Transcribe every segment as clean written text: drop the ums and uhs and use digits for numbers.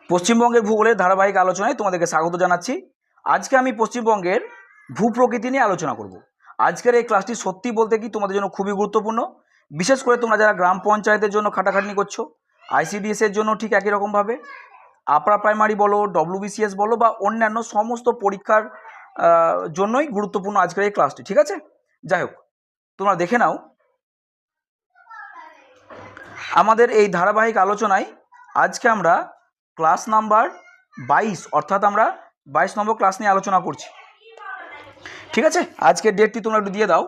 পশ্চিমবঙ্গের ভূগোলের ধারাবাহিক আলোচনায় তোমাদেরকে স্বাগত জানাচ্ছি। আজকে আমি পশ্চিমবঙ্গের ভূপ্রকৃতি নিয়ে আলোচনা করব। আজকের এই ক্লাসটি সত্যি বলতে কি তোমাদের জন্য খুবই গুরুত্বপূর্ণ, বিশেষ করে তোমরা যারা গ্রাম পঞ্চায়েতের জন্য খাটাখাটনি করছো, আইসিডিএস এর জন্য ঠিক একই রকমভাবে, আপার প্রাইমারি বলো, ডব্লিউবিসিএস বলো বা অন্যান্য সমস্ত পরীক্ষার জন্যই গুরুত্বপূর্ণ আজকের এই ক্লাসটি। ঠিক আছে, যাই হোক তোমরা দেখে নাও আমাদের এই ধারাবাহিক আলোচনায় আজকে আমরা ক্লাস নাম্বার 22 অর্থাৎ আমরা 22 নম্বর ক্লাস নিয়ে আলোচনা করছি। ঠিক আছে, আজকের ডেটটি তোমরা একটু দিয়ে দাও,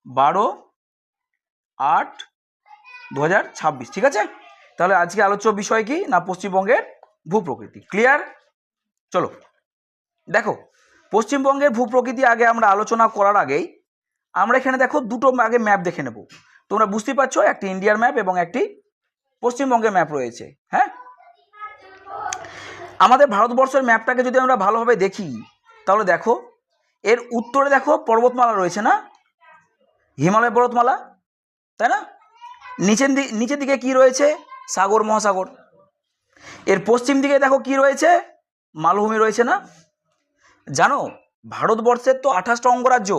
12/8/2026। ঠিক আছে, তাহলে আজকে আলোচ্য বিষয় কি না পশ্চিমবঙ্গের ভূপ্রকৃতি। ক্লিয়ার? চলো দেখো, পশ্চিমবঙ্গের ভূপ্রকৃতি আগে আমরা আলোচনা করার আগেই আমরা এখানে দেখো দুটো আগে ম্যাপ দেখে নেব। তোমরা বুঝতে পারছো, একটি ইন্ডিয়ার ম্যাপ এবং একটি পশ্চিমবঙ্গের ম্যাপ রয়েছে। হ্যাঁ, আমাদের ভারতবর্ষের ম্যাপটাকে যদি আমরা ভালোভাবে দেখি তাহলে দেখো এর উত্তরে দেখো পর্বতমালা রয়েছে না, হিমালয় পর্বতমালা, তাই না? নিচের দিকে কি রয়েছে? সাগর মহাসাগর। এর পশ্চিম দিকে দেখো কি রয়েছে? মালভূমি রয়েছে না? জানো ভারতবর্ষের তো 28টা অঙ্গরাজ্য,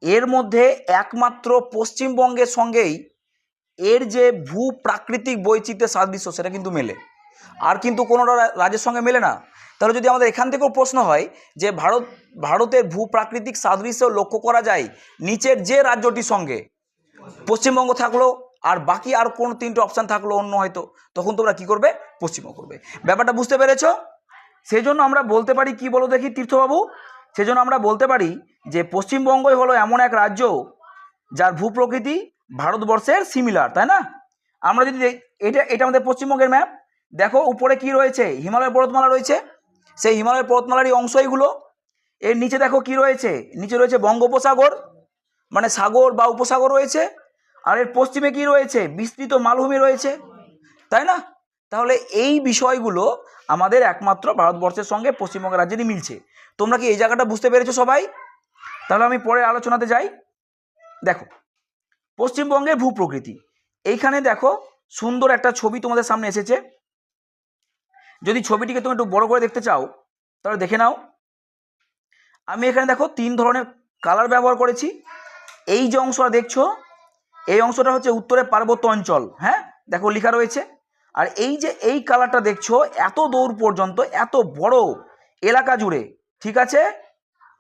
এর মধ্যে একমাত্র পশ্চিমবঙ্গের সঙ্গেই এর যে ভূ প্রাকৃতিক বৈচিত্র্যের সাদৃশ্য সেটা কিন্তু মেলে, আর কিন্তু কোনো রাজ্যের সঙ্গে মেলে না। তাহলে যদি আমাদের এখান থেকেও প্রশ্ন হয় যে ভারতের ভূ প্রাকৃতিক সাদৃশ্য লক্ষ্য করা যায় নিচের যে রাজ্যটির সঙ্গে, পশ্চিমবঙ্গ থাকলো আর বাকি আর কোন তিনটে অপশান থাকলো অন্য হয়তো, তখন তোমরা কি করবে? পশ্চিমবঙ্গ করবে। ব্যাপারটা বুঝতে পেরেছো? সেই জন্য আমরা বলতে পারি, কি বলো দেখি তীর্থবাবু, সেই জন্য আমরা বলতে পারি যে পশ্চিমবঙ্গই হলো এমন এক রাজ্য যার ভূপ্রকৃতি ভারতবর্ষের সিমিলার, তাই না? আমরা যদি এটা আমাদের পশ্চিমবঙ্গের ম্যাপ, দেখো উপরে কি রয়েছে? হিমালয় পর্বতমালা রয়েছে, সেই হিমালয় পর্বতমালারই অংশ এইগুলো। এর নিচে দেখো কি রয়েছে? নিচে রয়েছে বঙ্গোপসাগর, মানে সাগর বা উপসাগর রয়েছে, আর এর পশ্চিমে কি রয়েছে? বিস্তৃত মালভূমি রয়েছে, তাই না? তাহলে এই বিষয়গুলো আমাদের একমাত্র ভারতবর্ষের সঙ্গে পশ্চিমবঙ্গ রাজ্যেরই মিলছে। তোমরা কি এই জায়গাটা বুঝতে পেরেছো সবাই? তাহলে আমি পরে আলোচনাতে যাই। দেখো পশ্চিমবঙ্গের ভূপ্রকৃতি, এইখানে দেখো সুন্দর একটা ছবি তোমাদের সামনে এসেছে। যদি ছবিটিকে তুমি একটু বড় করে দেখতে চাও তাহলে দেখে নাও। আমি এখানে দেখো 3 ধরনের কালার ব্যবহার করেছি। এই যে অংশটা দেখছো, এই অংশটা হচ্ছে উত্তরে পার্বত্য অঞ্চল। হ্যাঁ, দেখো লেখা রয়েছে। আর এই যে এই কালারটা দেখছো এত দূর পর্যন্ত, এত বড় এলাকা জুড়ে, ঠিক আছে,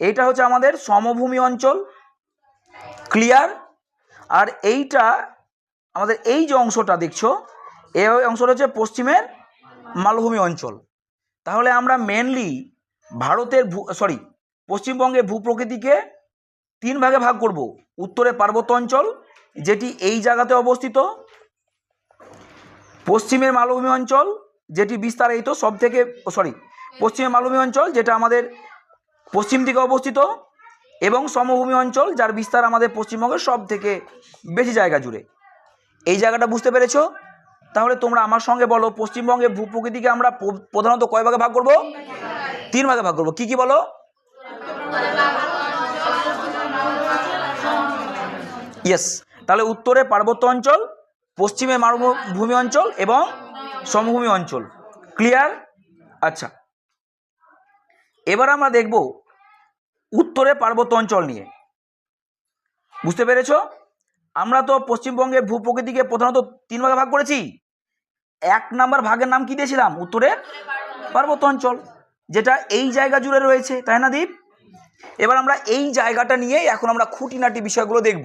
এইটা হচ্ছে আমাদের সমভূমি অঞ্চল। ক্লিয়ার? আর এইটা আমাদের এই যে অংশটা দেখছো, এই অংশটা হচ্ছে পশ্চিমের মালভূমি অঞ্চল। তাহলে আমরা মেনলি পশ্চিমবঙ্গের ভূপ্রকৃতিকে 3 ভাগে ভাগ করব। উত্তরে পার্বত্য অঞ্চল যেটি এই জায়গাতে অবস্থিত, পশ্চিমের মালভূমি অঞ্চল যেটি বিস্তারিত পশ্চিমের মালভূমি অঞ্চল যেটা আমাদের পশ্চিম দিকে অবস্থিত, এবং সমভূমি অঞ্চল যার বিস্তার আমাদের পশ্চিমবঙ্গের সব থেকে বেশি জায়গা জুড়ে। এই জায়গাটা বুঝতে পেরেছো? তাহলে তোমরা আমার সঙ্গে বলো, পশ্চিমবঙ্গের ভূপ্রকৃতিকে আমরা প্রধানত কয় ভাগে ভাগ করব? 3 ভাগে ভাগ করব। কি কি বলো? ইয়েস, তাহলে উত্তরে পার্বত্য অঞ্চল, পশ্চিমে মালভূমি অঞ্চল এবং সমভূমি অঞ্চল। ক্লিয়ার? আচ্ছা, এবার আমরা দেখব উত্তরে পার্বত্য অঞ্চল নিয়ে। বুঝতে পেরেছো? আমরা তো পশ্চিমবঙ্গের ভূপ্রকৃতিকে প্রধানত 3 ভাগে ভাগ করেছি। 1 নাম্বার ভাগের নাম কি দিয়েছিলাম? উত্তরের পার্বত্য অঞ্চল, যেটা এই জায়গা জুড়ে রয়েছে, তাই না দীপ? এবার আমরা এই জায়গাটা নিয়ে এখন আমরা খুঁটিনাটি বিষয়গুলো দেখব,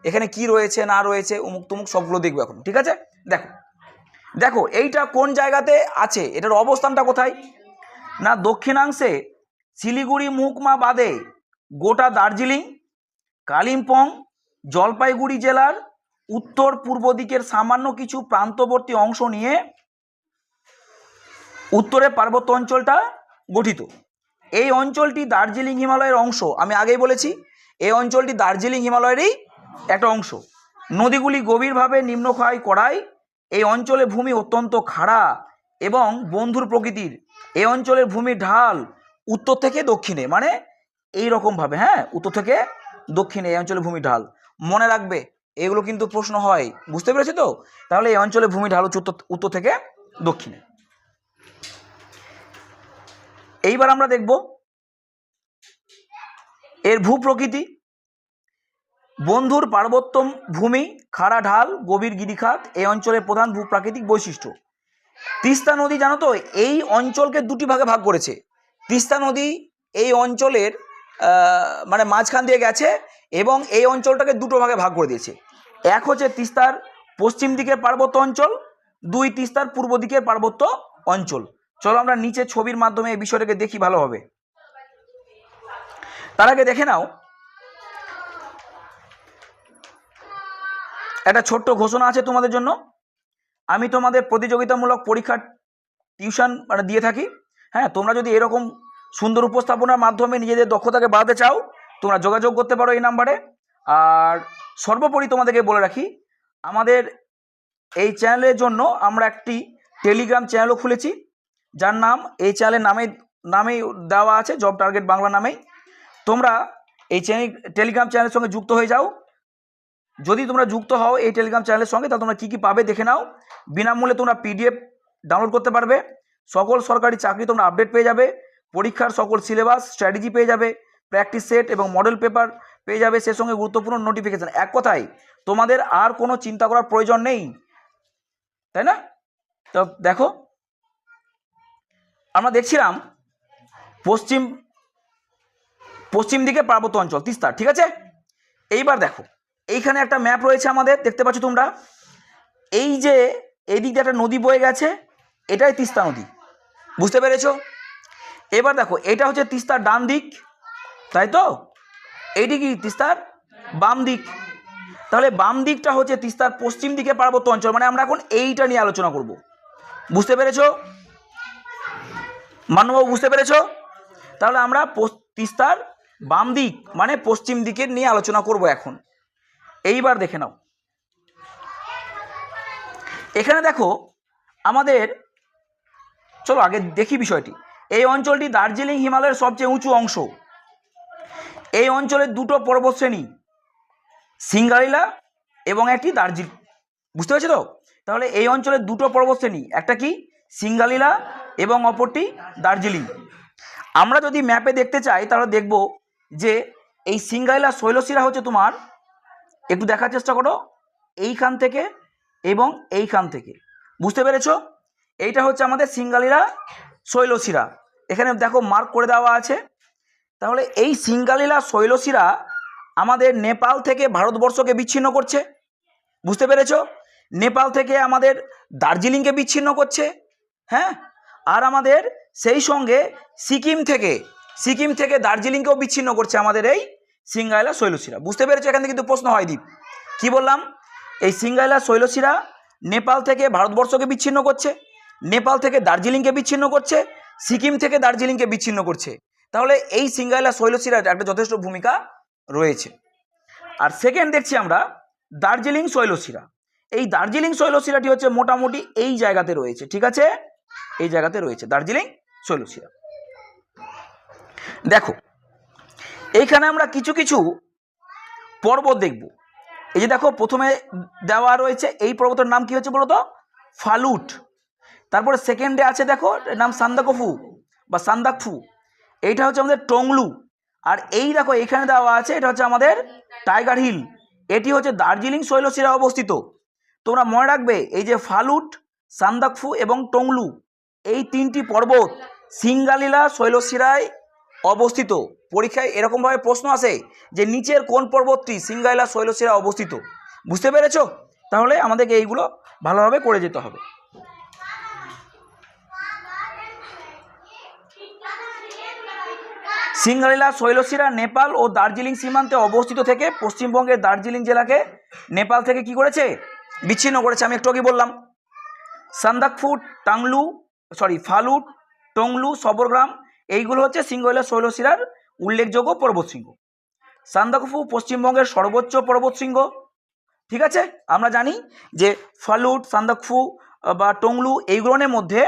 এখানে কি রয়েছে না রয়েছে অমুক তমুক সবগুলো দেখবো এখন। ঠিক আছে, দেখো দেখো এইটা কোন জায়গাতে আছে, এটার অবস্থানটা কোথায় না? দক্ষিণাংশে শিলিগুড়ি মহকুমা বাদে গোটা দার্জিলিং, কালিম্পং, জলপাইগুড়ি জেলার উত্তর পূর্ব দিকের সামান্য কিছু প্রান্তবর্তী অংশ নিয়ে উত্তরে পার্বত্য অঞ্চলটা গঠিত। এই অঞ্চলটি দার্জিলিং হিমালয়ের অংশ। আমি আগেই বলেছি এই অঞ্চলটি দার্জিলিং হিমালয়েরই একটা অংশ। নদীগুলি গভীরভাবে নিম্নক্ষয় করায় এই অঞ্চলের ভূমি অত্যন্ত খাড়া এবং বন্ধুর প্রকৃতির। এই অঞ্চলের ভূমির ঢাল উত্তর থেকে দক্ষিণে, মানে এই রকমভাবে, হ্যাঁ, উত্তর থেকে দক্ষিণে এই অঞ্চলের ভূমির ঢাল। মনে রাখবে এগুলো কিন্তু প্রশ্ন হয়, বুঝতে পেরেছো তো? তাহলে এই অঞ্চলের ভূমি ঢাল উত্তর থেকে দক্ষিণে। এইবার আমরা দেখব এর ভূপ্রকৃতি। বন্ধুর পার্বত্য ভূমি, খাড়া ঢাল, গভীর গিরিখাত এই অঞ্চলের প্রধান ভূপ্রাকৃতিক বৈশিষ্ট্য। তিস্তা নদী জানো তো এই অঞ্চলকে দুটি ভাগে ভাগ করেছে। তিস্তা নদী এই অঞ্চলের মানে মাঝখান দিয়ে গেছে এবং এই অঞ্চলটাকে দুটো ভাগে ভাগ করে দিয়েছে। এক হচ্ছে তিস্তার পশ্চিম দিকের পার্বত্য অঞ্চল, দুই তিস্তার পূর্ব দিকের পার্বত্য অঞ্চল। চলো আমরা নিচে ছবির মাধ্যমে এই বিষয়টাকে দেখি ভালোভাবে। তার আগে দেখে নাও একটা ছোট্ট ঘোষণা আছে তোমাদের জন্য। আমি তোমাদের প্রতিযোগিতামূলক পরীক্ষার টিউশন মানে দিয়ে থাকি। হ্যাঁ, তোমরা যদি এরকম সুন্দর উপস্থাপনার মাধ্যমে নিজেদের দক্ষতাকে বাড়াতে চাও তোমরা যোগাযোগ করতে পারো এই নাম্বারে। আর সর্বোপরি তোমাদেরকে বলে রাখি, আমাদের এই চ্যানেলের জন্য আমরা একটি টেলিগ্রাম চ্যানেলও খুলেছি, যার নাম এই চ্যানেলের নামেই দেওয়া আছে, জব টার্গেট বাংলা নামেই। তোমরা এই টেলিগ্রাম চ্যানেলের সঙ্গে যুক্ত হয়ে যাও। যদি তোমরা যুক্ত হও এই টেলিগ্রাম চ্যানেলের সঙ্গে, তাহলে তোমরা কী কী পাবে দেখে নাও। বিনামূল্যে তোমরা PDF ডাউনলোড করতে পারবে, সকল সরকারি চাকরি তোমরা আপডেট পেয়ে যাবে, পরীক্ষার সকল সিলেবাস স্ট্র্যাটেজি পেয়ে যাবে, প্র্যাকটিস সেট এবং মডেল পেপার পেয়ে যাবে, সে সঙ্গে গুরুত্বপূর্ণ নোটিফিকেশান। এক কথায় তোমাদের আর কোনো চিন্তা করার প্রয়োজন নেই, তাই না? তো দেখো, আমরা দেখছিলাম পশ্চিম দিকে পার্বত্য অঞ্চল তিস্তা, ঠিক আছে? এইবার দেখো এইখানে একটা ম্যাপ রয়েছে আমাদের, দেখতে পাচ্ছ তোমরা। এই যে এই দিক দিয়ে একটা নদী বয়ে গেছে, এটাই তিস্তা নদী, বুঝতে পেরেছো? এবার দেখো এটা হচ্ছে তিস্তার ডান দিক, তাই তো? এইটি কি তিস্তার বাম দিক। তাহলে বাম দিকটা হচ্ছে তিস্তার পশ্চিম দিকে পার্বত্য অঞ্চল, মানে আমরা এখন এইটা নিয়ে আলোচনা করব। বুঝতে পেরেছো মান্যবাবু, বুঝতে পেরেছো? তাহলে আমরা তিস্তার বাম দিক মানে পশ্চিম দিকের নিয়ে আলোচনা করব এখন। এইবার দেখে নাও, এখানে দেখো আমাদের, চলো আগে দেখি বিষয়টি। এই অঞ্চলটি দার্জিলিং হিমালয়ের সবচেয়ে উঁচু অংশ। এই অঞ্চলের দুটো পর্বতশ্রেণী, সিঙ্গালিলা এবং একটি দার্জিলিং, বুঝতে পেরেছো তো? তাহলে এই অঞ্চলের দুটো পর্বতশ্রেণী, একটা কি সিঙ্গালিলা এবং অপরটি দার্জিলিং। আমরা যদি ম্যাপে দেখতে চাই তাহলে দেখব যে এই সিঙ্গালিলা শৈলশিরা হচ্ছে তোমার, একটু দেখার চেষ্টা করো, এইখান থেকে এবং এইখান থেকে, বুঝতে পেরেছো? এইটা হচ্ছে আমাদের সিঙ্গালিলা শৈলশিরা, এখানে দেখো মার্ক করে দেওয়া আছে। তাহলে এই সিঙ্গালিলা শৈলশিরা আমাদের নেপাল থেকে ভারতবর্ষকে বিচ্ছিন্ন করছে, বুঝতে পেরেছো? নেপাল থেকে আমাদের দার্জিলিংকে বিচ্ছিন্ন করছে, হ্যাঁ, আর আমাদের সেই সঙ্গে সিকিম থেকে দার্জিলিংকেও বিচ্ছিন্ন করছে আমাদের এই সিঙ্গালিলা শৈলশিরা, বুঝতে পেরেছো? এখান থেকে কিন্তু প্রশ্ন হয় দীপ, কি বললাম? এই সিঙ্গালিলা শৈলশিরা নেপাল থেকে ভারতবর্ষকে বিচ্ছিন্ন করছে, নেপাল থেকে দার্জিলিংকে বিচ্ছিন্ন করছে, সিকিম থেকে দার্জিলিংকে বিচ্ছিন্ন করছে। তাহলে এই সিঙ্গালিলা শৈলশিরার একটা যথেষ্ট ভূমিকা রয়েছে। আর সেকেন্ড দেখছি আমরা দার্জিলিং শৈলশিরা। এই দার্জিলিং শৈলশিরাটি হচ্ছে মোটামুটি এই জায়গাতে রয়েছে, ঠিক আছে? এই জায়গাতে রয়েছে দার্জিলিং শৈলশিরা। দেখো এইখানে আমরা কিছু কিছু পর্বত দেখব। এই যে দেখো প্রথমে দেওয়া রয়েছে এই পর্বতের নাম কি হচ্ছে বলো তো? ফালুট। তারপরে সেকেন্ডে আছে দেখো নাম সান্দাকফু বা সান্দাকফু, এইটা হচ্ছে আমাদের টংলু। আর এই দেখো এখানে দেওয়া আছে এটা হচ্ছে আমাদের টাইগার হিল, এটি হচ্ছে দার্জিলিং শৈলশিরা অবস্থিত। তোমরা মনে রাখবে এই যে ফালুট, সান্দাকফু এবং টংলু এই তিনটি পর্বত সিঙ্গালিলা শৈলশিরায় অবস্থিত। পরীক্ষায় এরকমভাবে প্রশ্ন আসে যে নিচের কোন পর্বতটি সিঙ্গালিলা শৈলশিরায় অবস্থিত, বুঝতে পেরেছো? তাহলে আমাদেরকে এইগুলো ভালোভাবে করে যেতে হবে। সিঙ্গালিলা শৈলশিরা নেপাল ও দার্জিলিং সীমান্তে অবস্থিত থেকে পশ্চিমবঙ্গের দার্জিলিং জেলাকে নেপাল থেকে কি করেছে? বিচ্ছিন্ন করেছে। আমি একটু আগে বললাম সান্দাকফু, ফালুট, টংলু, সবরগ্রাম এইগুলো হচ্ছে সিঙ্গালিলা শৈলশিরার উল্লেখযোগ্য পর্বতশৃঙ্গ। সান্দাকফু পশ্চিমবঙ্গের সর্বোচ্চ পর্বতশৃঙ্গ, ঠিক আছে? আমরা জানি যে ফালুট, সান্দাকফু বা টংলু এইগুলোর মধ্যে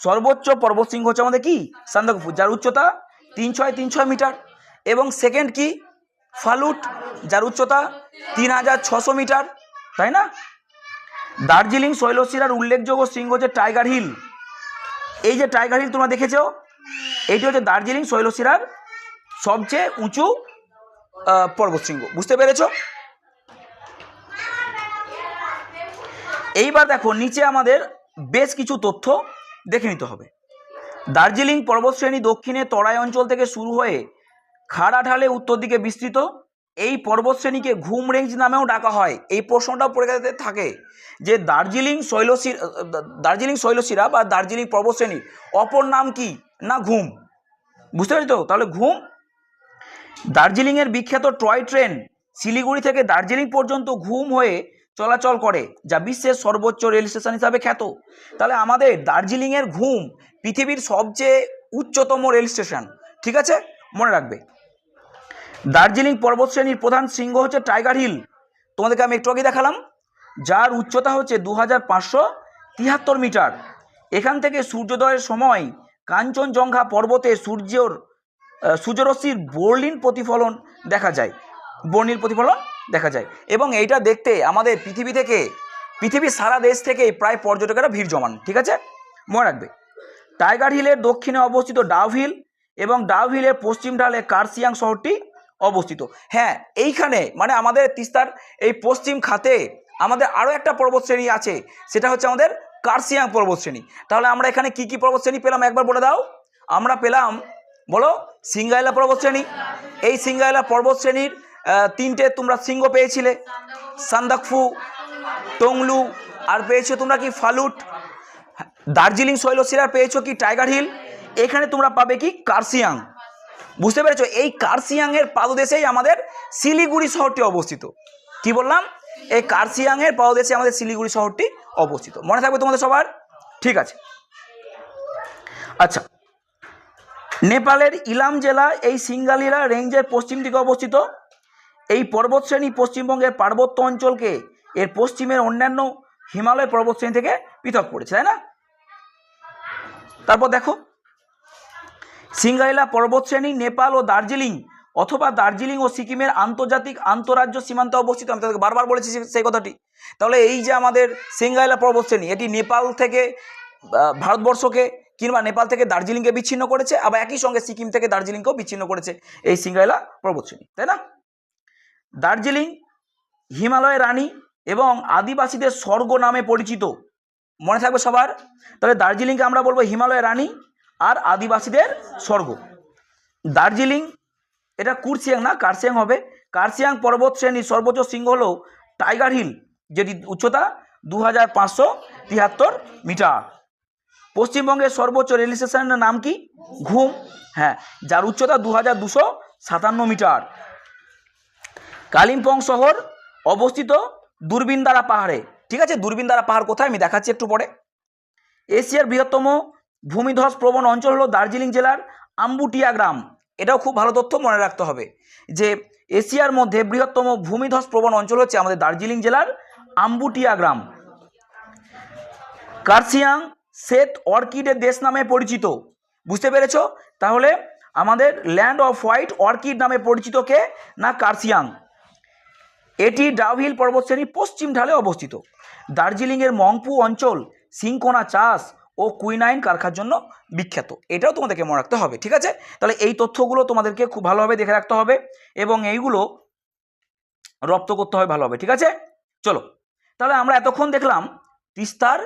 সর্বোচ্চ পর্বতশৃঙ্গ হচ্ছে আমাদের কি সান্দাকফু, যার উচ্চতা 3636 মিটার। এবং সেকেন্ড কি ফালুট, যার উচ্চতা 3600 মিটার, তাই না? দার্জিলিং শৈলশিরার উল্লেখযোগ্য শৃঙ্গ হচ্ছে টাইগার হিল। এই যে টাইগার হিল তোমরা দেখেছো, এইটি হচ্ছে দার্জিলিং শৈলশিরার সবচেয়ে উঁচু পর্বতশৃঙ্গ। বুঝতে পেরেছ? এইবার দেখো নিচে আমাদের বেশ কিছু তথ্য দেখে নিতে হবে। দার্জিলিং পর্বতশ্রেণী দক্ষিণে তরাই অঞ্চল থেকে শুরু হয়ে খাড়া ঢালে উত্তর দিকে বিস্তৃত। এই পর্বতশ্রেণীকে ঘুম রেঞ্জ নামেও ডাকা হয়। এই প্রশ্নটাও পরীক্ষাতে থাকে যে দার্জিলিং শৈলশিরা বা দার্জিলিং পর্বতশ্রেণীর অপর নাম কি না ঘুম। বুঝতে পারছি তো? তাহলে ঘুম। দার্জিলিংয়ের বিখ্যাত টয় ট্রেন শিলিগুড়ি থেকে দার্জিলিং পর্যন্ত ঘুম হয়ে চলাচল করে, যা বিশ্বের সর্বোচ্চ রেল স্টেশন হিসাবে খ্যাত। তাহলে আমাদের দার্জিলিংয়ের ঘুম পৃথিবীর সবচেয়ে উচ্চতম রেল স্টেশন। ঠিক আছে, মনে রাখবে। দার্জিলিং পর্বতশ্রেণীর প্রধান শৃঙ্গ হচ্ছে টাইগার হিল, তোমাদেরকে আমি একটু আগে দেখালাম, যার উচ্চতা হচ্ছে 2573 মিটার। এখান থেকে সূর্যোদয়ের সময় কাঞ্চনজঙ্ঘা পর্বতে সূর্যরশ্মির বর্ণিল প্রতিফলন দেখা যায়। এবং এইটা দেখতে আমাদের পৃথিবীর সারা দেশ থেকে প্রায় পর্যটকেরা ভিড় জমান। ঠিক আছে, মনে রাখবে। টাইগার হিলের দক্ষিণে অবস্থিত ডাভ হিল এবং ডাভ হিলের পশ্চিম ঢালে কার্সিয়াং শহরটি অবস্থিত। হ্যাঁ, এইখানে মানে আমাদের তিস্তার এই পশ্চিম খাতে আমাদের আরও একটা পর্বতশ্রেণী আছে, সেটা হচ্ছে আমাদের কার্সিয়াং পর্বতশ্রেণী। তাহলে আমরা এখানে কি কি পর্বতশ্রেণী পেলাম একবার বলে দাও। আমরা পেলাম, বলো, সিঙ্গাইলা পর্বতশ্রেণী। এই সিঙ্গাইলা পর্বতশ্রেণীর তিনটে তোমরা শৃঙ্গ পেয়েছিলে, সান্দাকফু, টংলু, আর পেয়েছো তোমরা কি ফালুট। দার্জিলিং শৈলশিরার পেয়েছো কি টাইগার হিল। এখানে তোমরা পাবে কি কার্সিয়াং। বুঝতে পেরেছো? এই কার্সিয়াংয়ের পাদদেশেই আমাদের শিলিগুড়ি শহরটি অবস্থিত। কি বললাম? এই কার্সিয়াংয়ের পাদদেশে আমাদের শিলিগুড়ি শহরটি অবস্থিত। মনে থাকবে তোমাদের সবার? ঠিক আছে। আচ্ছা, নেপালের ইলাম জেলা এই সিঙ্গালিলা রেঞ্জের পশ্চিম দিকে অবস্থিত। এই পর্বতশ্রেণী পশ্চিমবঙ্গের পার্বত্য অঞ্চলকে এর পশ্চিমের অন্যান্য হিমালয় পর্বতশ্রেণী থেকে পৃথক করেছে, তাই না? তারপর দেখো, সিঙ্গাইলা পর্বতশ্রেণী নেপাল ও দার্জিলিং অথবা দার্জিলিং ও সিকিমের আন্তঃরাজ্য সীমান্তে অবস্থিত। আমি তাদেরকে বারবার বলেছি সেই কথাটি। তাহলে এই যে আমাদের সিঙ্গাইলা পর্বতশ্রেণী, এটি নেপাল থেকে ভারতবর্ষকে কিংবা নেপাল থেকে দার্জিলিংকে বিচ্ছিন্ন করেছে, আবার একই সঙ্গে সিকিম থেকে দার্জিলিংকেও বিচ্ছিন্ন করেছে এই সিঙ্গাইলা পর্বতশ্রেণী, তাই না? দার্জিলিং হিমালয়ের রানী এবং আদিবাসীদের স্বর্গ নামে পরিচিত। মনে থাকবে সবার? তাহলে দার্জিলিংকে আমরা বলবো হিমালয়ের রানী আর আদিবাসীদের স্বর্গ। দার্জিলিং, এটা কুর্সিয়াং না, কার্সিয়াং হবে। কার্সিয়াং পর্বত শ্রেণীর সর্বোচ্চ শৃঙ্গ হল টাইগার হিল, যেটি উচ্চতা 2573 মিটার। পশ্চিমবঙ্গের সর্বোচ্চ রেল স্টেশনের নাম কি? ঘুম। হ্যাঁ, যার উচ্চতা 2257 মিটার। কালিম্পং শহর অবস্থিত দূরবীনদারা পাহাড়ে। ঠিক আছে, দূরবীনদারা পাহাড় কোথায় আমি দেখাচ্ছি একটু পরে। এশিয়ার বৃহত্তম ভূমিধস প্রবণ অঞ্চল হলো দার্জিলিং জেলার আম্বুটিয়া গ্রাম। এটাও খুব ভালো তথ্য, মনে রাখতে হবে যে এশিয়ার মধ্যে বৃহত্তম ভূমিধস প্রবণ অঞ্চল হচ্ছে আমাদের দার্জিলিং জেলার আম্বুটিয়া গ্রাম। কার্সিয়াং শ্বেত অর্কিডের দেশ নামে পরিচিত। বুঝতে পেরেছ? তাহলে আমাদের ল্যান্ড অফ হোয়াইট অর্কিড নামে পরিচিত কে না কার্সিয়াং। এটি ডাউহিল পর্বতশ্রেণীর পশ্চিম ঢালে অবস্থিত। দার্জিলিংয়ের মংপু অঞ্চল সিংকোনা চাষ ও কুইনাইন কারখানার জন্য বিখ্যাত। এটাও তোমাদেরকে মনে রাখতে হবে। ঠিক আছে, তাহলে এই তথ্যগুলো তোমাদেরকে খুব ভালোভাবে দেখে রাখতে হবে এবং এইগুলো রপ্ত করতে হবে ভালোভাবে। ঠিক আছে, চলো তাহলে আমরা এতক্ষণ দেখলাম তিস্তার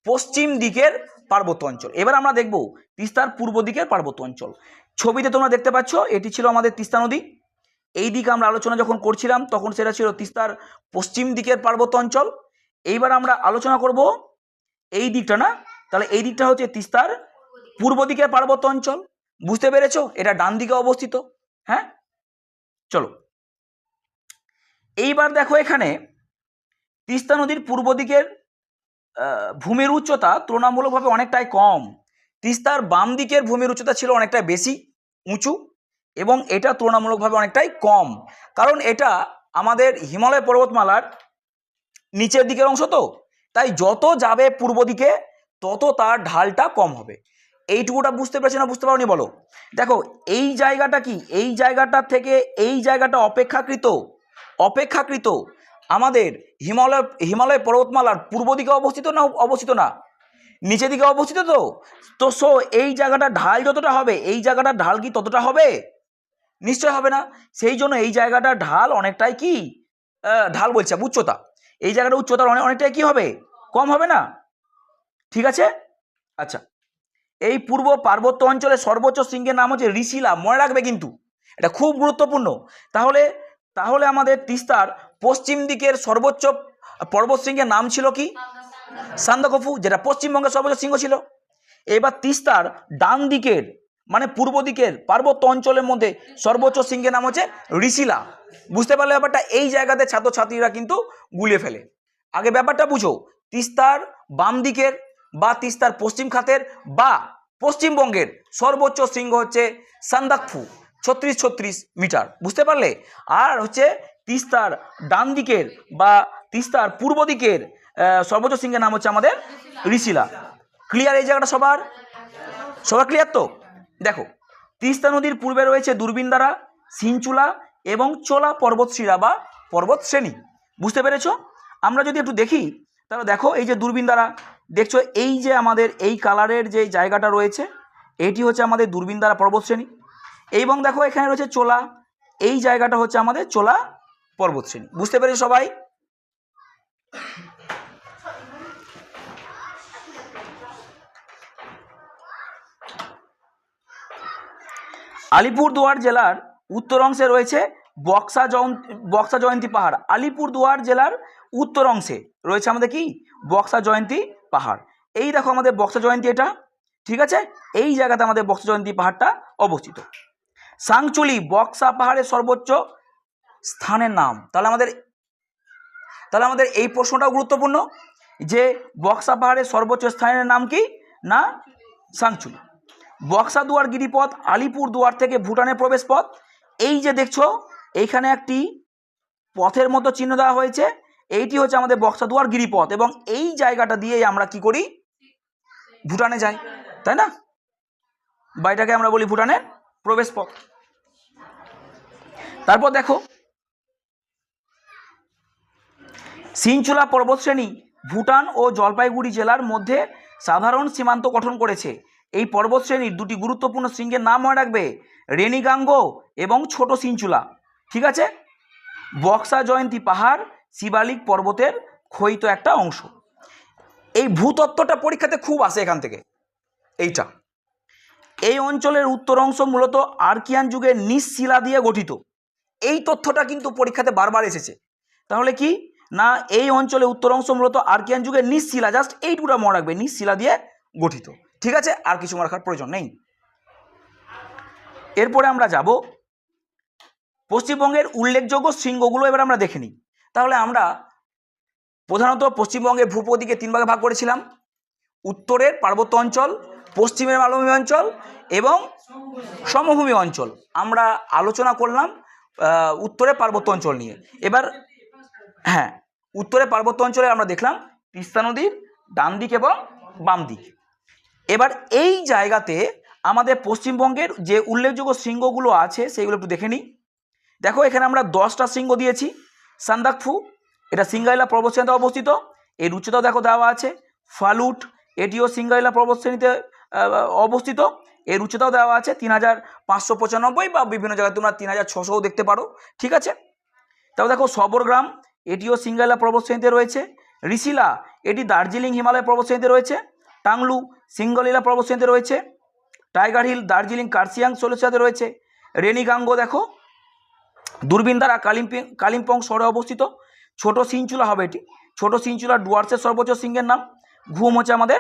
পশ্চিম দিকের পার্বত্য অঞ্চল। এবার আমরা দেখব তিস্তার পূর্ব দিকের পার্বত্য অঞ্চল। ছবিতে তোমরা দেখতে পাচ্ছ এটি ছিল আমাদের তিস্তা নদী। এই দিকে আমরা আলোচনা যখন করছিলাম তখন সেটা ছিল তিস্তার পশ্চিম দিকের পার্বত্য অঞ্চল। এইবার আমরা আলোচনা করব এই দিকটা, না? তাহলে এই দিকটা হচ্ছে তিস্তার পূর্ব দিকের পার্বত্য অঞ্চল। বুঝতে পেরেছো? এটা ডান দিকে অবস্থিত। হ্যাঁ, চলো এইবার দেখো, এখানে তিস্তা নদীর পূর্ব দিকের ভূমির উচ্চতা তুলনামূলকভাবে অনেকটাই কম। তিস্তার বাম দিকের ভূমির উচ্চতা ছিল অনেকটা বেশি উঁচু এবং এটা তুলনামূলকভাবে অনেকটাই কম, কারণ এটা আমাদের হিমালয় পর্বতমালার নিচের দিকের অংশ, তো তাই যত যাবে পূর্ব দিকে তত তার ঢালটা কম হবে। এইটুকুটা বুঝতে পেরেছি না বুঝতে পারোনি বলো? দেখো এই জায়গাটা কি, এই জায়গাটা থেকে এই জায়গাটা অপেক্ষাকৃত আমাদের হিমালয় পর্বতমালার পূর্ব দিকে অবস্থিত না? নিচের দিকে অবস্থিত। তো তো সো এই জায়গাটা ঢাল যতটা হবে, এই জায়গাটার ঢাল কি ততটা হবে? নিশ্চয় হবে না। সেই জন্য এই জায়গাটার ঢাল অনেকটাই কি, ঢাল বলছে উচ্চতা, এই জায়গাটা উচ্চতার অনেকটাই কি হবে, কম হবে না? ঠিক আছে। আচ্ছা, এই পূর্ব পার্বত্য অঞ্চলের সর্বোচ্চ শৃঙ্গের নাম হচ্ছে ঋষিলা, মনে রাখবে কিন্তু, এটা খুব গুরুত্বপূর্ণ। তাহলে তাহলে আমাদের তিস্তার পশ্চিম দিকের সর্বোচ্চ পর্বত শৃঙ্গের নাম ছিল কি? সান্দাকফু, যেটা পশ্চিমবঙ্গের সর্বোচ্চ শৃঙ্গ ছিল। এবার তিস্তার ডান দিকের মানে পূর্ব দিকের পার্বত্য অঞ্চলের মধ্যে সর্বোচ্চ শৃঙ্গের নাম হচ্ছে ঋষিলা। বুঝতে পারলে ব্যাপারটা? এই জায়গাতে ছাত্রছাত্রীরা কিন্তু গুলিয়ে ফেলে। আগে ব্যাপারটা বুঝো, তিস্তার বাম দিকের বা তিস্তার পশ্চিম খাতের বা পশ্চিমবঙ্গের সর্বোচ্চ শৃঙ্গ হচ্ছে সান্দাকফু, 36 মিটার। বুঝতে পারলে? আর হচ্ছে তিস্তার ডান দিকের বা তিস্তার পূর্ব দিকের সর্বোচ্চ শৃঙ্গের নাম হচ্ছে আমাদের ঋষিলা। ক্লিয়ার এই জায়গাটা সবার? সবার ক্লিয়ার তো? দেখো, তিস্তা নদীর পূর্বে রয়েছে দূরবিন্দারা, সিনচুলা এবং চোলা পর্বতশিরা বা পর্বত শ্রেণী। বুঝতে পেরেছো? আমরা যদি একটু দেখি তাহলে দেখো, এই যে দূরবিন্দারা দেখছো, এই যে আমাদের এই কালারের যে জায়গাটা রয়েছে, এটি হচ্ছে আমাদের দূরবিন্দারা পর্বত শ্রেণী। এবং দেখো এখানে রয়েছে চোলা, এই জায়গাটা হচ্ছে আমাদের চোলা পর্বত শ্রেণী। বুঝতে পেরেছো সবাই? আলিপুরদুয়ার জেলার উত্তর অংশে রয়েছে বক্সা জয়ন্তী পাহাড়। আলিপুরদুয়ার জেলার উত্তর অংশে রয়েছে আমাদের কি? বক্সা জয়ন্তী পাহাড়। এই দেখো আমাদের বক্সা জয়ন্তী, এটা ঠিক আছে। এই জায়গাতে আমাদের বক্সা জয়ন্তী পাহাড়টা অবস্থিত। সাংচুলি বক্সা পাহাড়ের সর্বোচ্চ স্থানের নাম। তাহলে আমাদের এই প্রশ্নটাও গুরুত্বপূর্ণ যে বক্সা পাহাড়ের সর্বোচ্চ স্থানের নাম কি? না সাংচুলি। বক্সাদুয়ার গিরিপথ আলিপুরদুয়ার থেকে ভুটানের প্রবেশ পথ। এই যে দেখছো এইখানে একটি পথের মতো চিহ্ন দেওয়া হয়েছে, এইটি হচ্ছে আমাদের বক্সাদুয়ার গিরিপথ, এবং এই জায়গাটা দিয়েই আমরা কি করি? ভুটানে যাই, তাই না? বা এটাকে আমরা বলি ভুটানের প্রবেশ পথ। তারপর দেখো, সিনচুলা পর্বতশ্রেণী ভুটান ও জলপাইগুড়ি জেলার মধ্যে সাধারণ সীমান্ত গঠন করেছে। এই পর্বতশ্রেণীর দুটি গুরুত্বপূর্ণ শৃঙ্গের নাম মনে রাখবে, রেনিগাঙ্গো এবং ছোট সিনচুলা। ঠিক আছে। বক্সা জয়ন্তী পাহাড় শিবালিক পর্বতের ক্ষয়িত একটা অংশ। এই ভূতত্ত্বটা পরীক্ষাতে খুব আসে এখান থেকে। এইটা, এই অঞ্চলের উত্তর অংশ মূলত আর্কিয়ান যুগের নিঃশিলা দিয়ে গঠিত। এই তথ্যটা কিন্তু পরীক্ষাতে বারবার এসেছে। তাহলে কি না, এই অঞ্চলে উত্তর অংশ মূলত আর্কিয়ান যুগের নিঃশিলা, জাস্ট এইটুকুটা মনে রাখবে, নিঃশিলা দিয়ে গঠিত। ঠিক আছে, আর কিছু মনে রাখার প্রয়োজন নেই। এরপরে আমরা যাব পশ্চিমবঙ্গের উল্লেখযোগ্য শৃঙ্গগুলো, এবার আমরা দেখে নিই। তাহলে আমরা প্রধানত পশ্চিমবঙ্গের ভূপতিকে 3 ভাগে ভাগ করেছিলাম: উত্তরের পার্বত্য অঞ্চল, পশ্চিমের মালভূমি অঞ্চল এবং সমভূমি অঞ্চল। আমরা আলোচনা করলাম উত্তরের পার্বত্য অঞ্চল নিয়ে। এবার হ্যাঁ, উত্তরের পার্বত্য অঞ্চলে আমরা দেখলাম তিস্তা নদীর ডান দিক এবং বাম দিক। এবার এই জায়গাতে আমাদের পশ্চিমবঙ্গের যে উল্লেখযোগ্য শৃঙ্গগুলো আছে সেগুলো একটু দেখে নিই। দেখো এখানে আমরা 10টা শৃঙ্গ দিয়েছি। সান্দাকফু, এটা সিঙ্গাইলা পর্বতশ্রেণীতে অবস্থিত, এর উচ্চতাও দেখো দেওয়া আছে। ফালুট, এটিও সিঙ্গাইলা পর্বতশ্রেণীতে অবস্থিত, এর উচ্চতাও দেওয়া আছে 3595, বা বিভিন্ন জায়গায় তোমরা 3600ও দেখতে পারো। ঠিক আছে। তাও দেখো সবরগ্রাম, এটিও সিঙ্গাইলা পর্বতশ্রেণীতে রয়েছে। ঋষিলা, এটি দার্জিলিং হিমালয় পর্বতশ্রেণীতে রয়েছে। টাংলু সিঙ্গলিলা পর্বতশ্রেণীতে রয়েছে। টাইগার হিল দার্জিলিং কার্সিয়াং সোলেসাতে রয়েছে। রেনিগাঙ্গো দেখো দূরবিন্দারা কালিম্পং শহরে অবস্থিত। ছোট সিনচুলা হবে এটি, ছোট সিনচুলা ডুয়ার্সের সর্বোচ্চ শৃঙ্গের নাম। ঘুম হচ্ছে আমাদের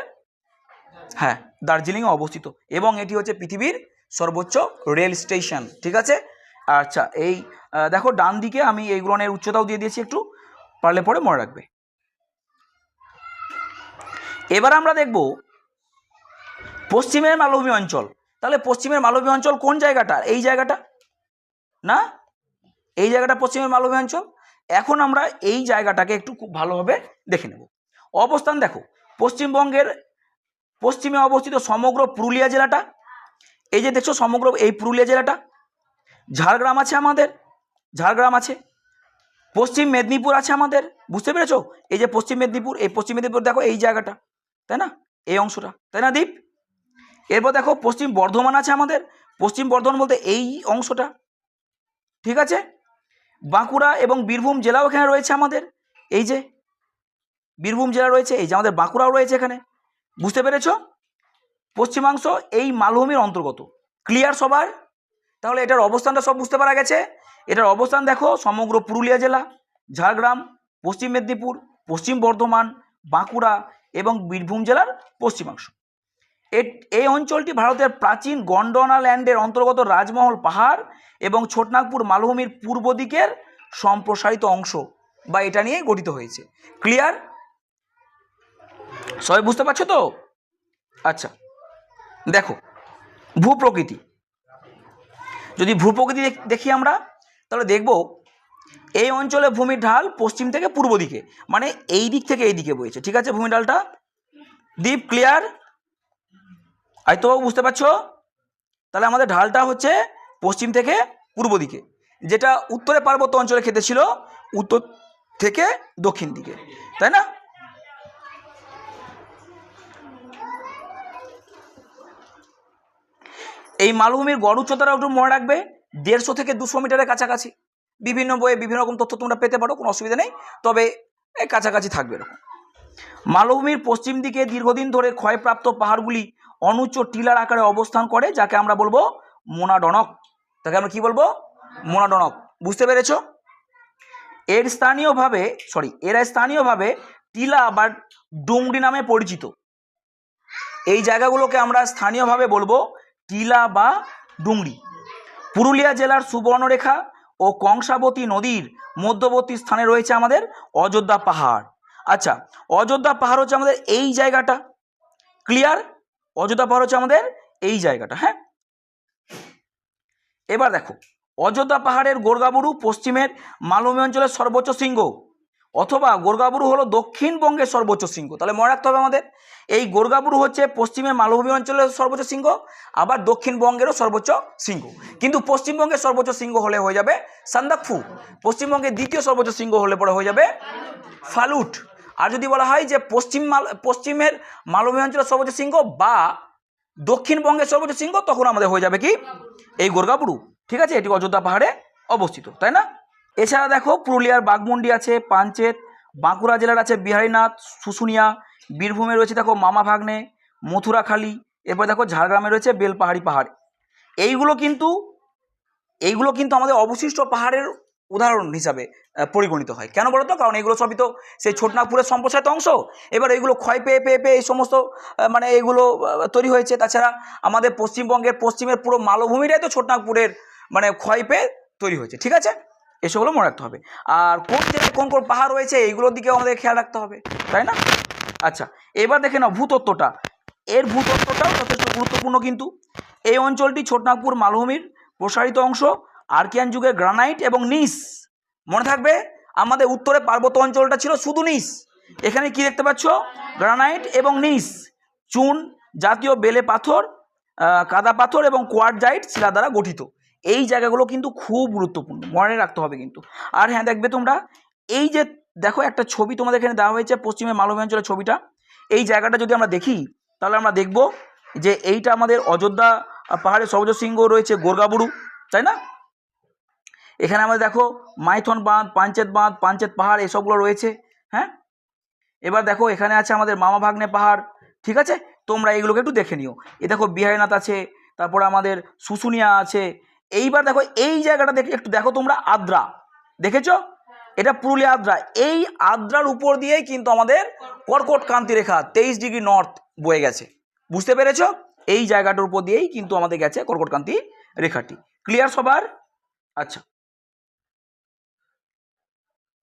হ্যাঁ দার্জিলিংয়ে অবস্থিত, এবং এটি হচ্ছে পৃথিবীর সর্বোচ্চ রেল স্টেশন। ঠিক আছে। আচ্ছা, এই দেখো ডান দিকে আমি এইগুলোর উচ্চতাও দিয়ে দিয়েছি, একটু পারলে পরে মনে রাখবে। এবার আমরা দেখব পশ্চিমের মালভূমি অঞ্চল। তাহলে পশ্চিমের মালভূমি অঞ্চল কোন জায়গাটা? এই জায়গাটা না, এই জায়গাটা পশ্চিমের মালভূমি অঞ্চল। এখন আমরা এই জায়গাটাকে একটু খুব ভালোভাবে দেখে নেব। অবস্থান দেখো, পশ্চিমবঙ্গের পশ্চিমে অবস্থিত সমগ্র পুরুলিয়া জেলাটা, এই যে দেখছো সমগ্র এই পুরুলিয়া জেলাটা। ঝাড়গ্রাম আছে আমাদের, ঝাড়গ্রাম আছে। পশ্চিম মেদিনীপুর আছে আমাদের, বুঝতে পেরেছো? এই যে পশ্চিম মেদিনীপুর, এই পশ্চিম মেদিনীপুর দেখো এই জায়গাটা, তাই না? এই অংশটা, তাই না দীপ? এরপর দেখো পশ্চিম বর্ধমান আছে আমাদের, পশ্চিম বর্ধমান বলতে এই অংশটা, ঠিক আছে। বাঁকুড়া এবং বীরভূম জেলাও এখানে রয়েছে আমাদের, এই যে বীরভূম জেলা রয়েছে, এই যে আমাদের বাঁকুড়াও রয়েছে এখানে, বুঝতে পেরেছ? পশ্চিমাংশ এই মালভূমির অন্তর্গত। ক্লিয়ার সবার? তাহলে এটার অবস্থানটা সব বুঝতে পারা গেছে। এটার অবস্থান দেখো সমগ্র পুরুলিয়া জেলা, ঝাড়গ্রাম, পশ্চিম মেদিনীপুর, পশ্চিম বর্ধমান, বাঁকুড়া এবং বীরভূম জেলার পশ্চিমাংশ। এই অঞ্চলটি ভারতের প্রাচীন গন্ডোয়ানা ল্যান্ডের অন্তর্গত রাজমহল পাহাড় এবং ছোটনাগপুর মালভূমির পূর্ব দিকের সম্প্রসারিত অংশ বা এটা নিয়েই গঠিত হয়েছে। ক্লিয়ার? সবাই বুঝতে পারছো তো? আচ্ছা, দেখো ভূপ্রকৃতি, যদি ভূপ্রকৃতি দেখি আমরা, তাহলে দেখব এই অঞ্চলে ভূমির ঢাল পশ্চিম থেকে পূর্ব দিকে, মানে এই দিক থেকে এই দিকে বইছে, ঠিক আছে ভূমি ঢালটা। দীপ ক্লিয়ার? আয়তবাবু বুঝতে পারছো? তাহলে আমাদের ঢালটা হচ্ছে পশ্চিম থেকে পূর্ব দিকে, যেটা উত্তরে পার্বত্য অঞ্চলে খেতে ছিল উত্তর থেকে দক্ষিণ দিকে, তাই না? এই মালভূমির গড় উচ্চতাটা একটু মনে রাখবে, 150 থেকে 200 মিটারের কাছাকাছি। বিভিন্ন বইয়ে বিভিন্ন রকম তথ্য তোমরা পেতে পারো, কোনো অসুবিধা নেই, তবে কাছাকাছি থাকবে এরকম। মালভূমির পশ্চিম দিকে দীর্ঘদিন ধরে ক্ষয়প্রাপ্ত পাহাড়গুলি অনুচ্চ টিলার আকারে অবস্থান করে, যাকে আমরা বলবো মোনাডনক। তাকে আমরা কি বলবো? মোনাডনক। বুঝতে পেরেছ? এরা স্থানীয়ভাবে টিলা বা ডুংরি নামে পরিচিত। এই জায়গাগুলোকে আমরা স্থানীয়ভাবে বলবো টিলা বা ডুংরি। পুরুলিয়া জেলার সুবর্ণরেখা ও কংসাবতী নদীর মধ্যবর্তী স্থানে রয়েছে আমাদের অযোধ্যা পাহাড়। আচ্ছা, অযোধ্যা পাহাড় হচ্ছে আমাদের এই জায়গাটা। ক্লিয়ার? অযোধ্যা পাহাড় হচ্ছে আমাদের এই জায়গাটা। হ্যাঁ, এবার দেখো অযোধ্যা পাহাড়ের গোর্গাবুরু পশ্চিমের মালভূমি অঞ্চলের সর্বোচ্চ শৃঙ্গ, অথবা গোর্গাবুরু হলো দক্ষিণবঙ্গের সর্বোচ্চ শৃঙ্গ। তাহলে মনে রাখতে হবে আমাদের, এই গোর্গাবুরু হচ্ছে পশ্চিমের মালভূমি অঞ্চলের সর্বোচ্চ শৃঙ্গ, আবার দক্ষিণবঙ্গেরও সর্বোচ্চ শৃঙ্গ। কিন্তু পশ্চিমবঙ্গের সর্বোচ্চ শৃঙ্গ হলে হয়ে যাবে সান্দাকফু, পশ্চিমবঙ্গের দ্বিতীয় সর্বোচ্চ শৃঙ্গ হলে পরে হয়ে যাবে ফালুট। আর যদি বলা হয় যে পশ্চিমের মালভূমি অঞ্চলের সর্বোচ্চ শৃঙ্গ বা দক্ষিণবঙ্গের সর্বোচ্চ শৃঙ্গ, তখন আমাদের হয়ে যাবে কি এই গোর্গাবুরু। ঠিক আছে, এটি অযোধ্যা পাহাড়ে অবস্থিত, তাই না? এছাড়া দেখো পুরুলিয়ার বাঘমুন্ডি আছে, পাঞ্চেত, বাঁকুড়া জেলার আছে বিহারীনাথ, শুশুনিয়া, বীরভূমে রয়েছে দেখো মামাভাগ্নে, মথুরাখালী, এরপর দেখো ঝাড়গ্রামে রয়েছে বেলপাহাড়ি পাহাড়। এইগুলো কিন্তু আমাদের অবশিষ্ট পাহাড়ের উদাহরণ হিসাবে পরিগণিত হয়। কেন বলো তো? কারণ এগুলো সবই তো সেই ছোটনাগপুরের সম্প্রসারিত অংশ। এবার এইগুলো ক্ষয় পেয়ে পেয়ে পেয়ে এই সমস্ত মানে এইগুলো তৈরি হয়েছে। তাছাড়া আমাদের পশ্চিমবঙ্গের পশ্চিমের পুরো মালভূমিটাই তো ছোটনাগপুরের মানে ক্ষয় পেয়ে তৈরি হয়েছে। ঠিক আছে, এসবগুলো মনে রাখতে হবে। আর কোন জায়গায় কোন কোন পাহাড় রয়েছে এইগুলোর দিকেও আমাদের খেয়াল রাখতে হবে, তাই না? আচ্ছা, এবার দেখে নাও ভূতত্ত্বটা। এর ভূতত্ত্বটাও যথেষ্ট গুরুত্বপূর্ণ কিন্তু। এই অঞ্চলটি ছোটনাগপুর মালভূমির প্রসারিত অংশ, আর্কিয়ান যুগের গ্রানাইট এবং নিস। মনে থাকবে আমাদের উত্তরে পার্বত্য অঞ্চলটা ছিল শুধু নিস, এখানে কি দেখতে পাচ্ছ? গ্রানাইট এবং নিস, চুন জাতীয় বেলে পাথর, কাদা পাথর এবং কোয়ার্টজাইট শিলা দ্বারা গঠিত। এই জায়গাগুলো কিন্তু খুব গুরুত্বপূর্ণ, মনে রাখতে হবে কিন্তু। আর হ্যাঁ, দেখবে তোমরা এই যে দেখো একটা ছবি তোমাদের এখানে দেওয়া হয়েছে পশ্চিমের মালভূমি অঞ্চলের ছবিটা। এই জায়গাটা যদি আমরা দেখি তাহলে আমরা দেখব যে এইটা আমাদের অযোধ্যা পাহাড়ের সর্বোচ্চ শৃঙ্গ রয়েছে গোর্গাবুরু, তাই না? এখানে আমাদের দেখো মাইথন বাঁধ, পাঞ্চেত পাহাড় এসবগুলো রয়েছে। হ্যাঁ, এবার দেখো এখানে আছে আমাদের মামাভাগ্নে পাহাড়। ঠিক আছে, তোমরা এইগুলোকে একটু দেখে নিও। এ দেখো বিহারীনাথ আছে, তারপরে আমাদের শুশুনিয়া আছে। এইবার দেখো এই জায়গাটা দেখে একটু দেখো তোমরা, আদ্রা দেখেছ? এটা পুরুলিয়া আদ্রা। এই আদ্রার উপর দিয়েই কিন্তু আমাদের কর্কট ক্রান্তি রেখা 23 ডিগ্রি নর্থ বয়ে গেছে। বুঝতে পেরেছ? এই জায়গাটার উপর দিয়েই কিন্তু আমাদের গেছে কর্কট ক্রান্তি রেখাটি। ক্লিয়ার সবার? আচ্ছা,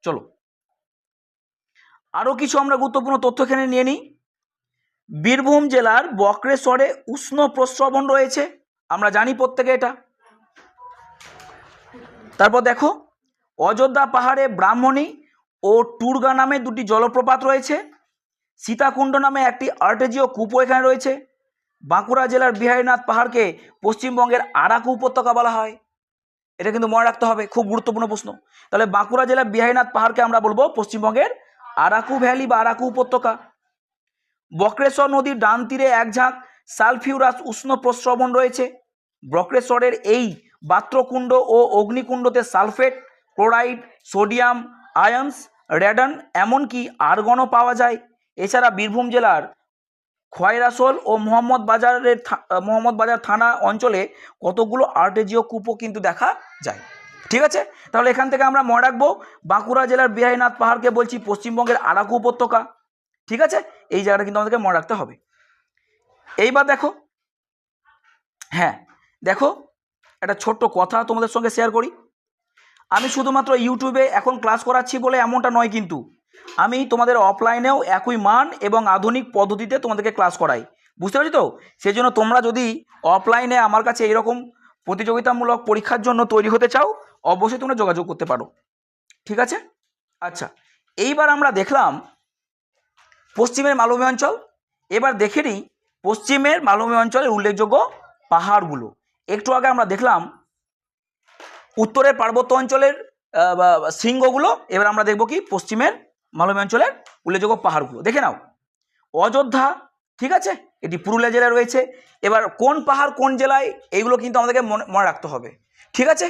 চলো আরও কিছু আমরা গুরুত্বপূর্ণ তথ্য এখানে নিয়ে নিই। বীরভূম জেলার বক্রেশ্বরে উষ্ণ প্রস্রবণ রয়েছে, আমরা জানি প্রত্যেকে এটা। তারপর দেখো অযোধ্যা পাহাড়ে ব্রাহ্মণী ও টুরগা নামে দুটি জলপ্রপাত রয়েছে। সীতাকুণ্ড নামে একটি আর্টেজীয় কূপও এখানে রয়েছে। বাঁকুড়া জেলার বিহারীনাথ পাহাড়কে পশ্চিমবঙ্গের আরাকু উপত্যকা বলা হয়। এটা কিন্তু মনে রাখতে হবে, খুব গুরুত্বপূর্ণ প্রশ্ন। তাহলে বাঁকুড়া জেলার বিহারীনাথ পাহাড়কে আমরা বলবো পশ্চিমবঙ্গের আরাকু ভ্যালি বা আরাকু উপত্যকা। বক্রেশ্বর নদীর ডান তীরে এক ঝাঁক সালফিউরাস উষ্ণ প্রস্রবণ রয়েছে। বক্রেশ্বরের এই বাত্রকুণ্ড ও অগ্নিকুণ্ডতে sulphate, chloride, sodium, ions, radon এমনকি আর্গনও পাওয়া যায়। এছাড়া বীরভূম জেলার খয়রাসোল ও মোহাম্মদবাজার থানা অঞ্চলে কতগুলো আর্টেজিও কূপও কিন্তু দেখা যায়। ঠিক আছে, তাহলে এখান থেকে আমরা মনে রাখবো বাঁকুড়া জেলার বিহারীনাথ পাহাড়কে বলছি পশ্চিমবঙ্গের আরাকু উপত্যকা। ঠিক আছে, এই জায়গাটা কিন্তু আমাদেরকে মনে রাখতে হবে। এইবার দেখো, হ্যাঁ দেখো, একটা ছোট্ট কথা তোমাদের সঙ্গে শেয়ার করি। আমি শুধুমাত্র ইউটিউবে এখন ক্লাস করাচ্ছি বলে এমনটা নয়, কিন্তু আমি তোমাদের অফলাইনেও একই মান এবং আধুনিক পদ্ধতিতে তোমাদেরকে ক্লাস করাই। বুঝতে পারছি তো? সেই জন্য তোমরা যদি অফলাইনে আমার কাছে এইরকম প্রতিযোগিতামূলক পরীক্ষার জন্য তৈরি হতে চাও, অবশ্যই তোমরা যোগাযোগ করতে পারো। ঠিক আছে, আচ্ছা, এইবার আমরা দেখলাম পশ্চিমের মালভূমি অঞ্চল। এবার দেখে নিই পশ্চিমের মালভূমি অঞ্চলের উল্লেখযোগ্য পাহাড়গুলো। একটু আগে আমরা দেখলাম উত্তরের পার্বত্য অঞ্চলের শৃঙ্গগুলো, এবার আমরা দেখব কি পশ্চিমের মালভূমি অঞ্চলের উল্লেখযোগ্য পাহাড়গুলো। দেখে নাও, অযোধ্যা, ঠিক আছে, এটি পুরুলিয়া জেলায় রয়েছে। এবার কোন পাহাড় কোন জেলায়, এইগুলো কিন্তু আমাদেরকে মনে রাখতে হবে। ঠিক আছে,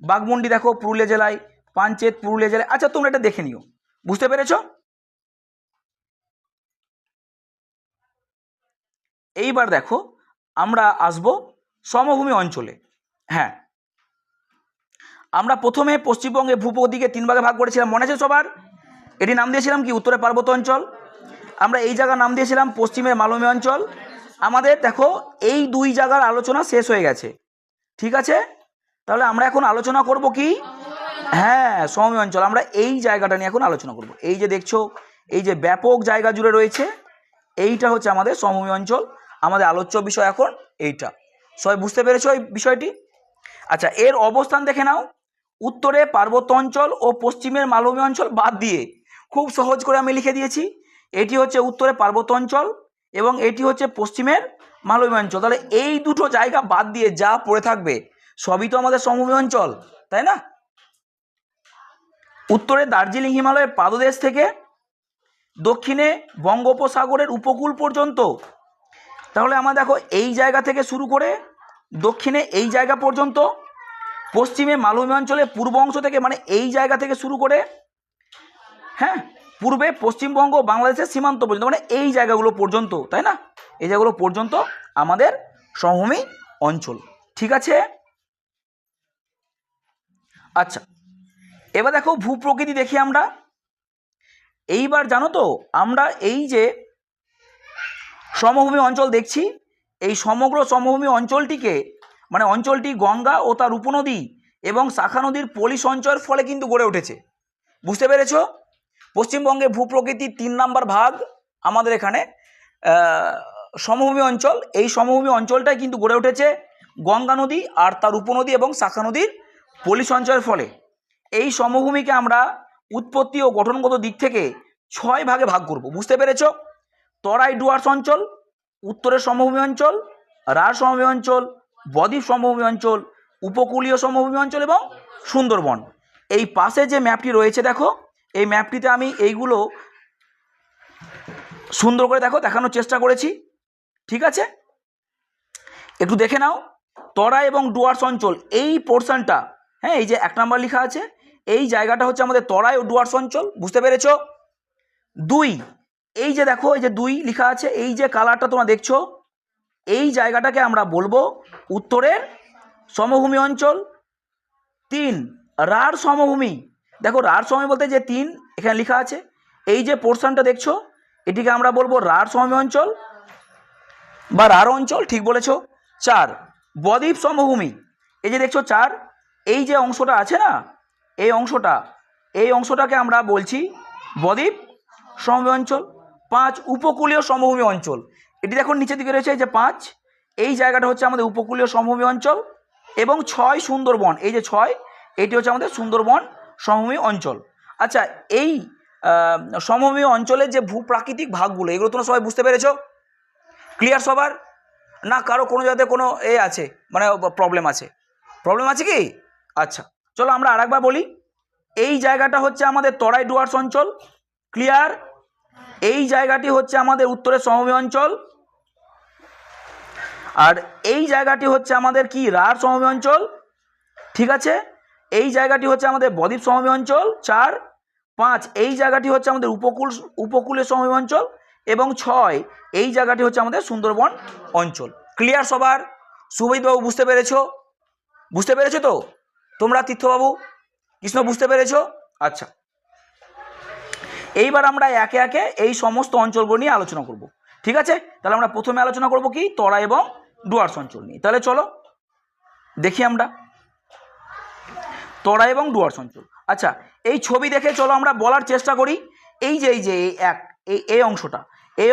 বাঘমুন্ডি দেখো পুরুলিয়া জেলায়, পাঞ্চেত পুরুলিয়া জেলায়। আচ্ছা, তোমরা এটা দেখে নিও। বুঝতে পেরেছ? এইবার দেখো আমরা আসব সমভূমি অঞ্চলে। হ্যাঁ, আমরা প্রথমে পশ্চিমবঙ্গে ভূপতিকে 3 ভাগে ভাগ করেছিলাম, মনে আছে সবার? এটি নাম দিয়েছিলাম কি উত্তরের পার্বত্য অঞ্চল। আমরা এই জায়গার নাম দিয়েছিলাম পশ্চিমের মালভূমি অঞ্চল। আমাদের দেখো এই 2 জায়গার আলোচনা শেষ হয়ে গেছে। ঠিক আছে, তাহলে আমরা এখন আলোচনা করব কি? হ্যাঁ, সমভূমি অঞ্চল। আমরা এই জায়গাটা নিয়ে এখন আলোচনা করব। এই যে দেখছো, এই যে ব্যাপক জায়গা জুড়ে রয়েছে, এইটা হচ্ছে আমাদের সমভূমি অঞ্চল। আমাদের আলোচ্য বিষয় এখন এইটা। সবাই বুঝতে পেরেছো এই বিষয়টি? আচ্ছা, এর অবস্থান দেখে নাও। উত্তরে পার্বত্য অঞ্চল ও পশ্চিমের মালভূমি অঞ্চল বাদ দিয়ে খুব সহজ করে আমি লিখে দিয়েছি, এটি হচ্ছে উত্তরে পার্বত্য অঞ্চল এবং এটি হচ্ছে পশ্চিমের মালভূমি অঞ্চল। তাহলে এই দুটো জায়গা বাদ দিয়ে যা পড়ে থাকবে সবই তো আমাদের সমভূমি অঞ্চল, তাই না? উত্তরে দার্জিলিং হিমালয়ের পাদদেশ থেকে দক্ষিণে বঙ্গোপসাগরের উপকূল পর্যন্ত। তাহলে আমরা দেখো এই জায়গা থেকে শুরু করে দক্ষিণে এই জায়গা পর্যন্ত, পশ্চিমে মালভূমি অঞ্চলের পূর্ব অংশ থেকে মানে এই জায়গা থেকে শুরু করে, হ্যাঁ, পূর্বে পশ্চিমবঙ্গ বাংলাদেশের সীমান্ত পর্যন্ত, মানে এই জায়গাগুলো পর্যন্ত, তাই না? এই জায়গাগুলো পর্যন্ত আমাদের সমভূমি অঞ্চল। ঠিক আছে, আচ্ছা, এবার দেখো ভূপ্রকৃতি দেখি আমরা। এইবার জানো তো আমরা এই যে সমভূমি অঞ্চল দেখছি, এই সমগ্র সমভূমি অঞ্চলটিকে মানে অঞ্চলটি গঙ্গা ও তার উপনদী এবং শাখা নদীর পলি সঞ্চয়ের ফলে কিন্তু গড়ে উঠেছে। বুঝতে পেরেছ? পশ্চিমবঙ্গে ভূপ্রকৃতি 3 নম্বর ভাগ আমাদের এখানে সমভূমি অঞ্চল। এই সমভূমি অঞ্চলটাই কিন্তু গড়ে উঠেছে গঙ্গা নদী আর তার উপনদী এবং শাখা নদীর পলি সঞ্চয়ের ফলে। এই সমভূমিকে আমরা উৎপত্তি ও গঠনগত দিক থেকে 6 ভাগে ভাগ করব। বুঝতে পেরেছ? তরাই ডুয়ার্স অঞ্চল, উত্তরের সমভূমি অঞ্চল, রাঢ় সমভূমি অঞ্চল, বদ্বীপ সমভূমি অঞ্চল, উপকূলীয় সমভূমি অঞ্চল এবং সুন্দরবন। এই পাশে যে ম্যাপটি রয়েছে দেখো, এই ম্যাপটিতে আমি এইগুলো সুন্দর করে দেখানোর চেষ্টা করেছি। ঠিক আছে, একটু দেখে নাও। তরাই এবং ডুয়ার্স অঞ্চল এই পোর্শনটা, হ্যাঁ, এই যে 1 নম্বর লেখা আছে, এই জায়গাটা হচ্ছে আমাদের তরাই ও ডুয়ার্স অঞ্চল। বুঝতে পেরেছ? 2, এই যে দেখো, এই যে 2 লেখা আছে, এই যে কালারটা তোমরা দেখছো, এই জায়গাটাকে আমরা বলবো উত্তরের সমভূমি অঞ্চল। 3, রাঢ় সমভূমি। দেখো রাঢ় সমভূমি বলতে যে 3 এখানে লেখা আছে, এই যে পোর্শনটা দেখছো, এটিকে আমরা বলবো রাঢ় সমভূমি অঞ্চল বা রাঢ় অঞ্চল। ঠিক বলেছো। 4, বদ্বীপ সমভূমি। এই যে দেখছো 4, এই যে অংশটা আছে না, এই অংশটাকে আমরা বলছি বদ্বীপ সমভূমি অঞ্চল। 5, উপকূলীয় সমভূমি অঞ্চল। এটি দেখো নিচের দিকে রয়েছে, এই যে 5, এই জায়গাটা হচ্ছে আমাদের উপকূলীয় সমভূমি অঞ্চল। এবং 6, সুন্দরবন। এই যে 6, এটি হচ্ছে আমাদের সুন্দরবন সমভূমি অঞ্চল। আচ্ছা, এই সমভূমি অঞ্চলের যে ভূপ্রাকৃতিক ভাগগুলো, এগুলো তোমরা সবাই বুঝতে পেরেছো? ক্লিয়ার সবার? না কারো কোনো জায়গাতে কোনো আছে, মানে প্রবলেম আছে কি? আচ্ছা, চলো আমরা আরেকবার বলি। এই জায়গাটা হচ্ছে আমাদের তরাই ডুয়ার্স অঞ্চল। ক্লিয়ার? এই জায়গাটি হচ্ছে আমাদের উত্তরের সমভূমি অঞ্চল, আর এই জায়গাটি হচ্ছে আমাদের কি রাঢ় সমভূমি অঞ্চল, ঠিক আছে। এই জায়গাটি হচ্ছে আমাদের বদ্বীপ সমভূমি অঞ্চল 4, 5 এই জায়গাটি হচ্ছে আমাদের উপকূলের সমভূমি অঞ্চল, এবং 6 এই জায়গাটি হচ্ছে আমাদের সুন্দরবন অঞ্চল। ক্লিয়ার সবার? শুভজিৎবাবু বুঝতে পেরেছো? বুঝতে পেরেছো তো তোমরা? তীর্থবাবু, কৃষ্ণ, বুঝতে পেরেছো? আচ্ছা, এইবার আমরা একে একে এই সমস্ত অঞ্চলগুলো নিয়ে আলোচনা করব, ঠিক আছে। তাহলে আমরা প্রথমে আলোচনা করব কি তরাই এবং ডুয়ার্স অঞ্চল নিয়ে। তাহলে চলো দেখি আমরা তরাই এবং ডুয়ার্স অঞ্চল। আচ্ছা, এই ছবি দেখে চলো আমরা বলার চেষ্টা করি এই যে এই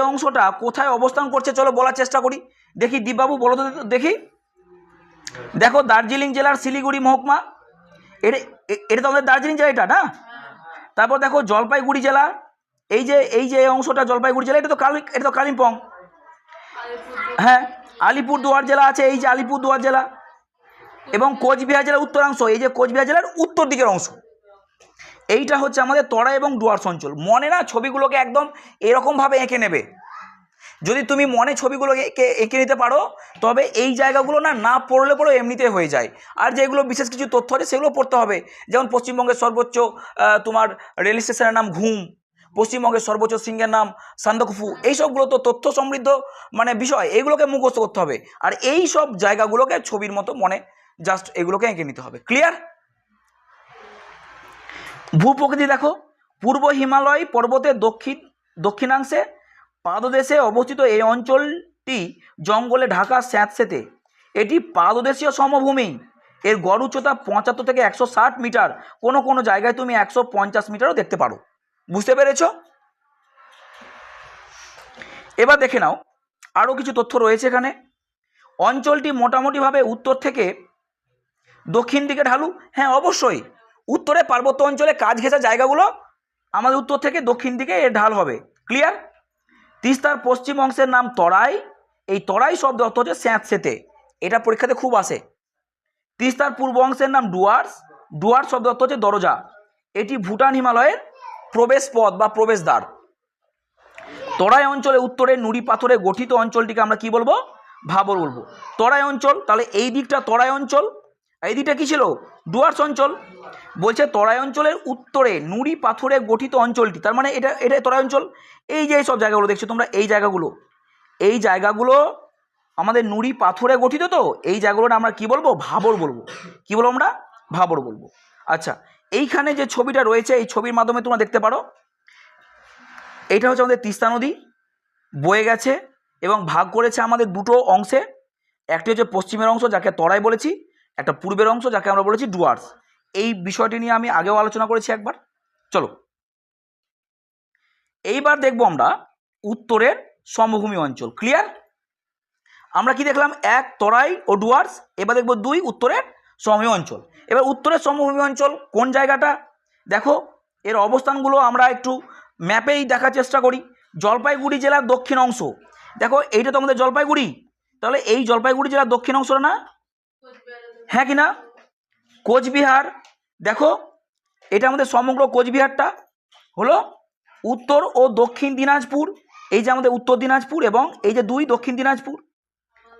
অংশটা কোথায় অবস্থান করছে, চলো বলার চেষ্টা করি। দেখি দীপবাবু বলো তো দেখি। দেখো, দার্জিলিং জেলার শিলিগুড়ি মহকুমা, এটা তো আমাদের দার্জিলিং জেলা, এটা না। তারপর দেখো জলপাইগুড়ি জেলা, এই যে এই অংশটা জলপাইগুড়ি জেলা, এটা তো কালিম্পং। হ্যাঁ, আলিপুরদুয়ার জেলা আছে, এই যে আলিপুরদুয়ার জেলা, এবং কোচবিহার জেলার উত্তরাংশ, এই যে কোচবিহার জেলার উত্তর দিকের অংশ, এইটা হচ্ছে আমাদের তরাই এবং ডুয়ার্স অঞ্চল। মনে না ছবিগুলোকে একদম এরকমভাবে এঁকে নেবে। যদি তুমি মনে ছবিগুলোকে এঁকে নিতে পারো তবে এই জায়গাগুলো না পড়লে এমনিতে হয়ে যায়। আর যেগুলো বিশেষ কিছু তথ্য আছে সেগুলো পড়তে হবে, যেমন পশ্চিমবঙ্গের সর্বোচ্চ তোমার রেল স্টেশনের নাম ঘুম, পশ্চিমবঙ্গের সর্বোচ্চ শৃঙ্গের নাম সান্দকফু, এইসবগুলো তো তথ্য সমৃদ্ধ মানে বিষয়, এইগুলোকে মুখস্থ করতে হবে। আর এই সব জায়গাগুলোকে ছবির মতো মনে জাস্ট এগুলোকে এঁকে নিতে হবে। ক্লিয়ার? ভূপ্রকৃতি দেখো, পূর্ব হিমালয় পর্বতের দক্ষিণাংশে পাদদেশে অবস্থিত এই অঞ্চলটি জঙ্গলে ঢাকা স্যাঁতসেঁতে। এটি পাদদেশীয় সমভূমি। এর গড় উচ্চতা 75 থেকে 160 মিটার, কোনো জায়গায় তুমি 150 মিটারও দেখতে পারো। বুঝতে পেরেছ? এবার দেখে নাও আরও কিছু তথ্য রয়েছে এখানে। অঞ্চলটি মোটামুটিভাবে উত্তর থেকে দক্ষিণ দিকে ঢালু। হ্যাঁ, অবশ্যই উত্তরে পার্বত্য অঞ্চলে কাজ ঘেঁষা জায়গাগুলো আমাদের উত্তর থেকে দক্ষিণ দিকে এর ঢাল হবে। ক্লিয়ার? তিস্তার পশ্চিম অংশের নাম তরাই। এই তরাই শব্দ অর্থ হচ্ছে স্যাঁতসেঁতে, এটা পরীক্ষাতে খুব আসে। তিস্তার পূর্ব অংশের নাম ডুয়ার্স শব্দ অর্থ হচ্ছে দরজা। এটি ভুটান হিমালয়ের প্রবেশ পথ বা প্রবেশদ্বার। তরাই অঞ্চলে উত্তরে নুড়ি পাথরে গঠিত অঞ্চলটিকে আমরা কি বলবো? ভাবর বলবো। তরাই অঞ্চল, তাহলে এই দিকটা তরাই অঞ্চল, এই দিকটা কি ছিল? ডুয়ার্স অঞ্চল। বলছে তরাই অঞ্চলের উত্তরে নুড়ি পাথরে গঠিত অঞ্চলটি, তার মানে এটা তরাই অঞ্চল। এই যে সব জায়গাগুলো দেখছো তোমরা, এই জায়গাগুলো আমাদের নুড়ি পাথরে গঠিত, তো এই জায়গাগুলো আমরা কি বলবো? ভাবর বলবো। কি বলবো আমরা? ভাবর বলবো। আচ্ছা, এইখানে যে ছবিটা রয়েছে এই ছবির মাধ্যমে তোমরা দেখতে পারো, এইটা হচ্ছে আমাদের তিস্তা নদী বয়ে গেছে এবং ভাগ করেছে আমাদের দুটো অংশে। একটি হচ্ছে পশ্চিমের অংশ যাকে তরাই বলেছি, একটা পূর্বের অংশ যাকে আমরা বলেছি ডুয়ার্স। এই বিষয়টি নিয়ে আমি আগেও আলোচনা করেছি একবার। চলো এইবার দেখবো আমরা উত্তরের সমভূমি অঞ্চল। ক্লিয়ার? আমরা কি দেখলাম? 1 তরাই ও ডুয়ার্স। এবার দেখবো 2 উত্তরের সমভূমি অঞ্চল। এবার উত্তরের সমভূমি অঞ্চল কোন জায়গাটা দেখো, এর অবস্থানগুলো আমরা একটু ম্যাপেই দেখার চেষ্টা করি। জলপাইগুড়ি জেলার দক্ষিণ অংশ, দেখো এইটা তো আমাদের জলপাইগুড়ি, তাহলে এই জলপাইগুড়ি জেলার দক্ষিণ অংশটা না, হ্যাঁ কি না? কোচবিহার, দেখো এটা আমাদের সমগ্র কোচবিহারটা হলো উত্তর ও দক্ষিণ দিনাজপুর, এই যে আমাদের উত্তর দিনাজপুর, এবং এই যে 2 দক্ষিণ দিনাজপুর।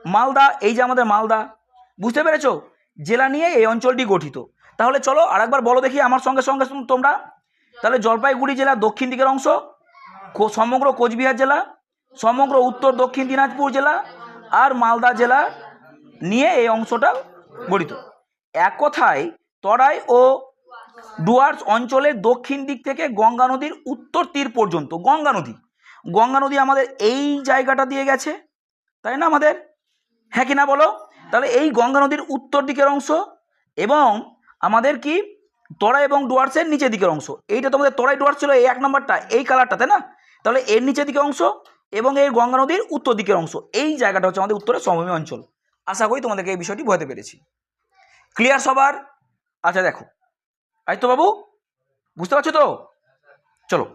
মালদা, এই যে আমাদের মালদা। বুঝতে পেরেছো? জেলা নিয়ে এই অঞ্চলটি গঠিত। তাহলে চলো আরেকবার বলো দেখি আমার সঙ্গে সঙ্গে তোমরা। তাহলে জলপাইগুড়ি জেলা দক্ষিণ দিকের অংশ, সমগ্র কোচবিহার জেলা, সমগ্র উত্তর দক্ষিণ দিনাজপুর জেলা, আর মালদা জেলা নিয়ে এই অংশটা গঠিত। এক কথায় তরাই ও ডুয়ার্স অঞ্চলের দক্ষিণ দিক থেকে গঙ্গা নদীর উত্তর তীর পর্যন্ত, গঙ্গা নদী আমাদের এই জায়গাটা দিয়ে গেছে, তাই না আমাদের? হ্যাঁ কি না বলো? তাহলে এই গঙ্গা নদীর উত্তর দিকের অংশ এবং আমাদের কি তরাই এবং ডুয়ার্সের নিচের দিকের অংশ, এইটা তোমাদের তরাই ডুয়ার্স ছিল এই 1 নম্বরটা, এই কালারটা, তাই না? তাহলে এর নিচের দিকের অংশ এবং এই গঙ্গা নদীর উত্তর দিকের অংশ, এই জায়গাটা হচ্ছে আমাদের উত্তরের সমভূমি অঞ্চল। আশা করি তোমাদেরকে এই বিষয়টি বোঝাতে পেরেছি। ক্লিয়ার সবার? আচ্ছা দেখো, তো বাবু বুঝতে পারছো তো? চলো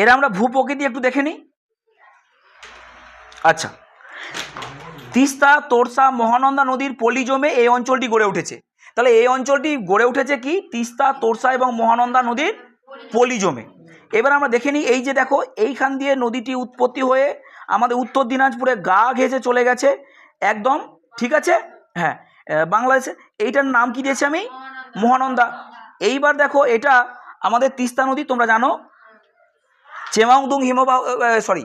এরা আমরা ভূপ্রকৃতি একটু দেখে নিই। আচ্ছা, তিস্তা, তোরসা, মহানন্দা নদীর পলি জমে এই অঞ্চলটি গড়ে উঠেছে। তাহলে এই অঞ্চলটি গড়ে উঠেছে কি? তিস্তা, তোরসা এবং মহানন্দা নদীর পলি জমে। এবার আমরা দেখে নিই, এই যে দেখো এইখান দিয়ে নদীটি উৎপত্তি হয়ে আমাদের উত্তর দিনাজপুরে গা ঘেঁষে চলে গেছে একদম, ঠিক আছে? হ্যাঁ, বাংলাদেশে এইটার নাম কি দিয়েছি আমি? মহানন্দা। এইবার দেখো এটা আমাদের তিস্তা নদী, তোমরা জানো চেমাউদুং হিমবাহ, সরি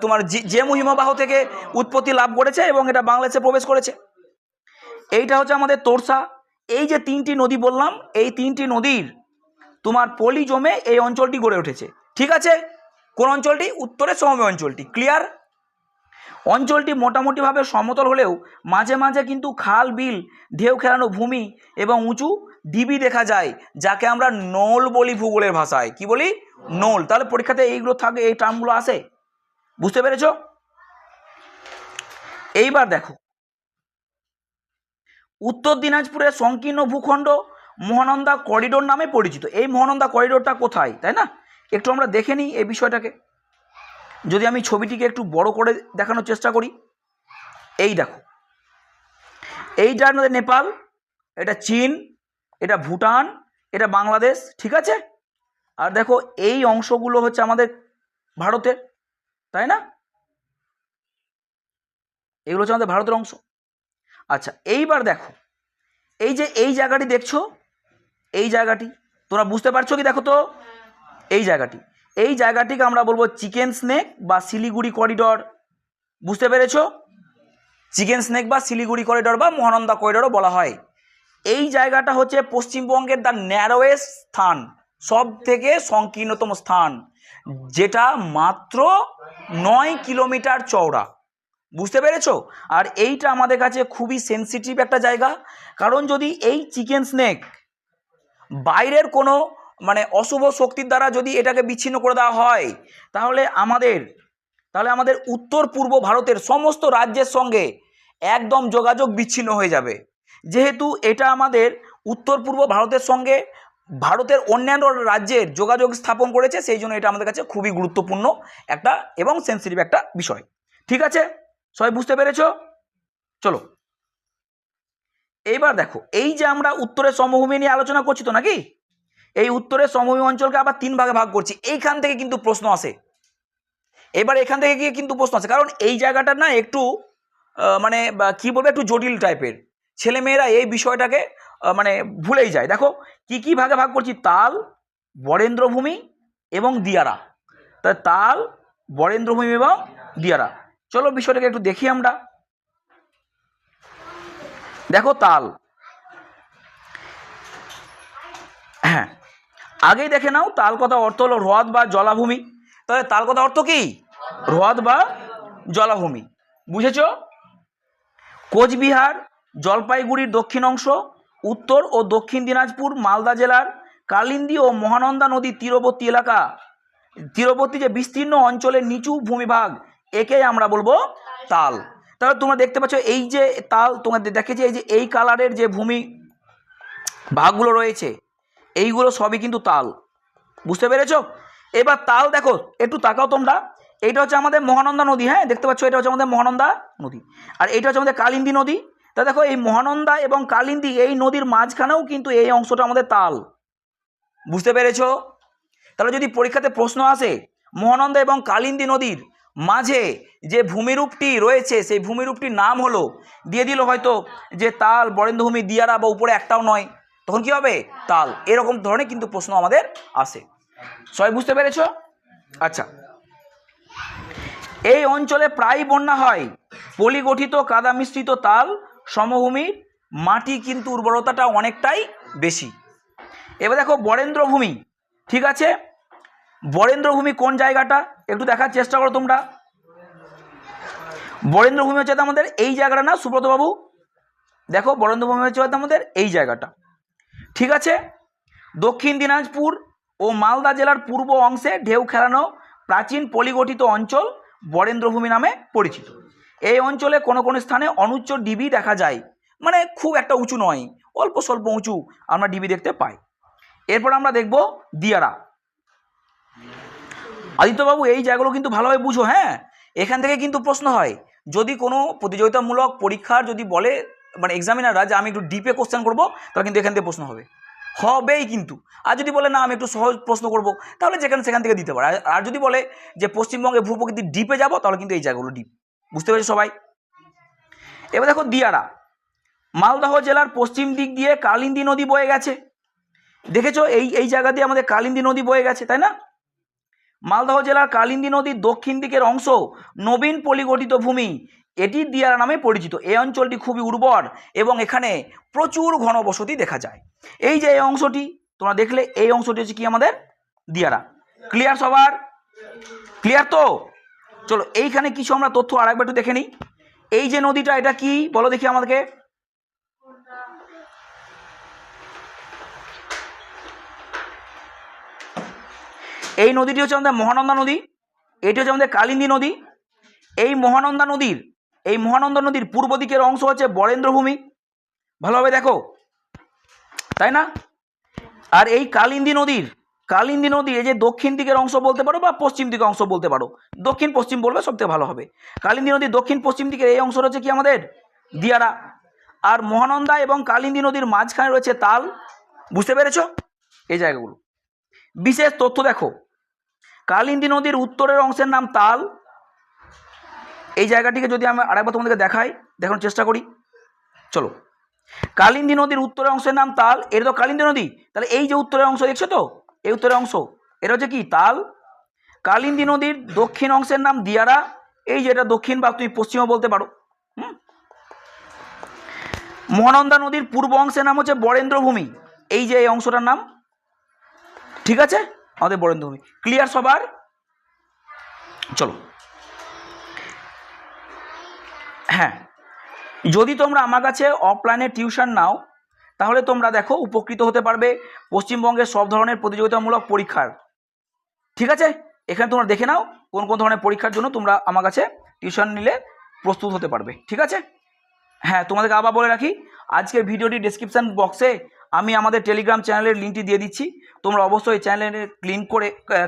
তোমার জেমু হিমবাহ থেকে উৎপত্তি লাভ করেছে এবং এটা বাংলাদেশে প্রবেশ করেছে। এইটা হচ্ছে আমাদের তোরসা। এই যে তিনটি নদী বললাম, এই তিনটি নদীর তোমার পলি জমে এই অঞ্চলটি গড়ে উঠেছে, ঠিক আছে? কোন অঞ্চলটি? উত্তরের সমভূমি অঞ্চলটি। ক্লিয়ার? অঞ্চলটি মোটামুটিভাবে সমতল হলেও মাঝে মাঝে কিন্তু খাল, বিল, ঢেউ খেলানো ভূমি এবং উঁচু ডিবি দেখা যায়, যাকে আমরা নোল বলি ভূগোলের ভাষায়। কি বলি? নোল। তাহলে পরীক্ষাতে এইগুলো থাকে, এই টার্মগুলো আসে। বুঝতে পেরেছ? এইবার দেখো, উত্তর দিনাজপুরের সংকীর্ণ ভূখণ্ড মহানন্দা করিডোর নামে পরিচিত। এই মহানন্দা করিডোরটা কোথায়, তাই না? একটু আমরা দেখে নিই এই বিষয়টাকে। যদি আমি ছবিটিকে একটু বড় করে দেখানোর চেষ্টা করি, এই দেখো, এইটা আমাদের নেপাল, এটা চীন, এটা ভুটান, এটা বাংলাদেশ, ঠিক আছে? আর দেখো এই অংশগুলো হচ্ছে আমাদের ভারতের, তাই না? এগুলো হচ্ছে আমাদের ভারতের অংশ। আচ্ছা, এইবার দেখো এই যে এই জায়গাটি দেখছো, এই জায়গাটি তোমরা বুঝতে পারছো কি? দেখো তো এই জায়গাটিকে আমরা বলবো চিকেন স্নেক বা শিলিগুড়ি করিডর। বুঝতে পেরেছো? চিকেন স্নেক বা শিলিগুড়ি করিডর বা মহানন্দা করিডরও বলা হয়। এই জায়গাটা হচ্ছে পশ্চিমবঙ্গের দ্য ন্যারোয়েস্ট স্থান, সব থেকে সংকীর্ণতম স্থান, যেটা মাত্র 9 কিলোমিটার চওড়া। বুঝতে পেরেছো? আর এইটা আমাদের কাছে খুবই সেন্সিটিভ একটা জায়গা, কারণ যদি এই চিকেন স্নেক বাইরের কোনো মানে অশুভ শক্তির দ্বারা যদি এটাকে বিচ্ছিন্ন করে দেওয়া হয়, তাহলে আমাদের উত্তর পূর্ব ভারতের সমস্ত রাজ্যের সঙ্গে একদম যোগাযোগ বিচ্ছিন্ন হয়ে যাবে। যেহেতু এটা আমাদের উত্তর পূর্ব ভারতের সঙ্গে ভারতের অন্যান্য রাজ্যের যোগাযোগ স্থাপন করেছে, সেই জন্য এটা আমাদের কাছে খুবই গুরুত্বপূর্ণ একটা এবং সেন্সিটিভ একটা বিষয়। ঠিক আছে, সবাই বুঝতে পেরেছো? চলো এইবার দেখো, এই যে আমরা উত্তরের সমভূমি নিয়ে আলোচনা করছি তো নাকি? এই উত্তরের সমভূমি অঞ্চলকে আবার 3 ভাগে ভাগ করছি। এইখান থেকে কিন্তু প্রশ্ন আসে, এবার এখান থেকে গিয়ে কিন্তু প্রশ্ন আসে, কারণ এই জায়গাটা না একটু মানে কি বলবো, একটু জটিল টাইপের। ছেলেমেয়েরা এই বিষয়টাকে মানে ভুলেই যায়। দেখো কি কি ভাগে ভাগ করছি: তাল, বরেন্দ্রভূমি এবং দিয়ারা। তাহলে তাল, বরেন্দ্রভূমি এবং দিয়ারা। চলো বিষয়টাকে একটু দেখি আমরা। দেখো তাল, হ্যাঁ আগেই দেখে নাও, তাল কথা অর্থ হলো হ্রদ বা জলাভূমি। তাহলে তাল কথা অর্থ কি? হ্রদ বা জলাভূমি। বুঝেছ? কোচবিহার, জলপাইগুড়ির দক্ষিণ অংশ, উত্তর ও দক্ষিণ দিনাজপুর, মালদা জেলার কালিন্দী ও মহানন্দা নদীর তীরবর্তী এলাকা, তীরবর্তী যে বিস্তীর্ণ অঞ্চলের নিচু ভূমিভাগ, একেই আমরা বলবো তাল। তাহলে তোমরা দেখতে পাচ্ছ এই যে তাল, তোমাদের দেখেছি এই যে এই কালারের যে ভূমি ভাগগুলো রয়েছে, এইগুলো সবই কিন্তু তাল। বুঝতে পেরেছো? এবার তাল দেখো, একটু তাকাও তোমরা। এইটা হচ্ছে আমাদের মহানন্দা নদী, হ্যাঁ দেখতে পাচ্ছ, এটা হচ্ছে আমাদের মহানন্দা নদী, আর এটা হচ্ছে আমাদের কালিন্দী নদী। তা দেখো এই মহানন্দা এবং কালিন্দী এই নদীর মাঝখানেও কিন্তু এই অংশটা আমাদের তাল। বুঝতে পেরেছো? তাহলে যদি পরীক্ষাতে প্রশ্ন আসে মহানন্দা এবং কালিন্দী নদীর মাঝে যে ভূমিরূপটি রয়েছে, সেই ভূমিরূপটির নাম হলো, দিয়ে দিল হয়তো যে তাল, বরেন্দ্রভূমি, দিয়ারা বা উপরে একটাও নয়, তখন কি হবে? তাল। এরকম ধরনের কিন্তু প্রশ্ন আমাদের আসে। সবাই বুঝতে পেরেছ? আচ্ছা, এই অঞ্চলে প্রায় বন্যা হয়। পলিগঠিত কাদা মিশ্রিত তাল সমভূমির মাটি কিন্তু উর্বরতাটা অনেকটাই বেশি। এবার দেখো বরেন্দ্রভূমি, ঠিক আছে? বরেন্দ্রভূমি কোন জায়গাটা একটু দেখার চেষ্টা করো তোমরা। বরেন্দ্রভূমি হচ্ছে আমাদের এই জায়গাটা না সুব্রত বাবু? দেখো বরেন্দ্রভূমি হচ্ছে আমাদের এই জায়গাটা, ঠিক আছে? দক্ষিণ দিনাজপুর ও মালদা জেলার পূর্ব অংশে ঢেউ খেলানো প্রাচীন পলিগঠিত অঞ্চল বরেন্দ্রভূমি নামে পরিচিত। এই অঞ্চলে কোনো কোনো স্থানে অনুচ্চ ডিবি দেখা যায়, মানে খুব একটা উঁচু নয়, অল্প স্বল্প উঁচু আমরা ডিবি দেখতে পাই। এরপর আমরা দেখব দিয়ারা। আদিত্যবাবু এই জায়গাগুলো কিন্তু ভালোভাবে বুঝো, হ্যাঁ এখান থেকে কিন্তু প্রশ্ন হয়। যদি কোনো প্রতিযোগিতামূলক পরীক্ষার যদি বলে মানে এক্সামিনাররা যে আমি একটু ডিপে কোশ্চেন করবো, তাহলে কিন্তু এখান থেকে প্রশ্ন হবেই কিন্তু। আর যদি বলে না আমি একটু সহজ প্রশ্ন করব, তাহলে সেখান থেকে দিতে পারে। আর যদি বলে যে পশ্চিমবঙ্গে ভূপ্রকৃতির ডিপে যাব, তাহলে কিন্তু এই জায়গাগুলো ডিপ। বুঝতে পেরেছো সবাই? এবার দেখো দিয়ারা, মালদহ জেলার পশ্চিম দিক দিয়ে কালিন্দী নদী বয়ে গেছে। দেখেছো এই জায়গা দিয়ে আমাদের কালিন্দী নদী বয়ে গেছে, তাই না? মালদহ জেলার কালিন্দী নদীর দক্ষিণ দিকের অংশ নবীন পলিগঠিত ভূমি, এটি দিয়ারা নামে পরিচিত। এই অঞ্চলটি খুবই উর্বর এবং এখানে প্রচুর ঘনবসতি দেখা যায়। এই যে এই অংশটি তোমরা দেখলে, এই অংশটি হচ্ছে কি আমাদের দিয়ারা। ক্লিয়ার সবার? ক্লিয়ার তো? চলো এইখানে কিছু আমরা তথ্য আরেকবার একটু দেখে নিই। এই যে নদীটা, এটা কি বলো দেখি আমাদেরকে। এই নদীটি হচ্ছে আমাদের মহানন্দা নদী, এটি হচ্ছে আমাদের কালিন্দী নদী। এই মহানন্দা নদীর পূর্ব দিকের অংশ হচ্ছে বরেন্দ্রভূমি, ভালোভাবে দেখো, তাই না? আর এই কালিন্দী নদীর এই যে দক্ষিণ দিকের অংশ বলতে পারো বা পশ্চিম দিকের অংশ বলতে পারো, দক্ষিণ পশ্চিম বলবে সবথেকে ভালো হবে। কালিন্দী নদীর দক্ষিণ পশ্চিম দিকের এই অংশটা হচ্ছে কি আমাদের দিয়ারা। আর মহানন্দা এবং কালিন্দী নদীর মাঝখানে রয়েছে তাল। বুঝতে পেরেছো এই জায়গাগুলো? বিশেষ তথ্য দেখো, কালিন্দী নদীর উত্তরের অংশের নাম তাল। এই জায়গাটিকে যদি আমি আরেকবার তোমাদেরকে দেখানোর চেষ্টা করি, চলো। কালিন্দী নদীর উত্তরের অংশের নাম তাল, এটা তো কালিন্দী নদী, তাহলে এই যে উত্তরের অংশ দেখছো তো, এই উত্তরের অংশ এটা হচ্ছে কি তাল। কালিন্দী নদীর দক্ষিণ অংশের নাম দিয়ারা, এই যে এটা দক্ষিণ বা তুমি পশ্চিমও বলতে পারো। মহানন্দা নদীর পূর্ব অংশের নাম হচ্ছে বরেন্দ্রভূমি, এই যে এই অংশটার নাম, ঠিক আছে, আমাদের বরেন্দ্রভূমি। ক্লিয়ার সবার? চলো, হ্যাঁ, যদি তোমরা আমার কাছে অফলাইনে টিউশন নাও, তাহলে তোমরা দেখো উপকৃত হতে পারবে পশ্চিমবঙ্গের সব ধরনের প্রতিযোগিতামূলক পরীক্ষার। ঠিক আছে, এখানে তোমরা দেখে নাও কোন কোন ধরনের পরীক্ষার জন্য তোমরা আমার কাছে টিউশন নিলে প্রস্তুত হতে পারবে। ঠিক আছে, হ্যাঁ, তোমাদেরকে আবার বলে রাখি, আজকের ভিডিওটি ডেসক্রিপশান বক্সে আমি আমাদের টেলিগ্রাম চ্যানেলের লিঙ্কটি দিয়ে দিচ্ছি। তোমরা অবশ্যই চ্যানেলে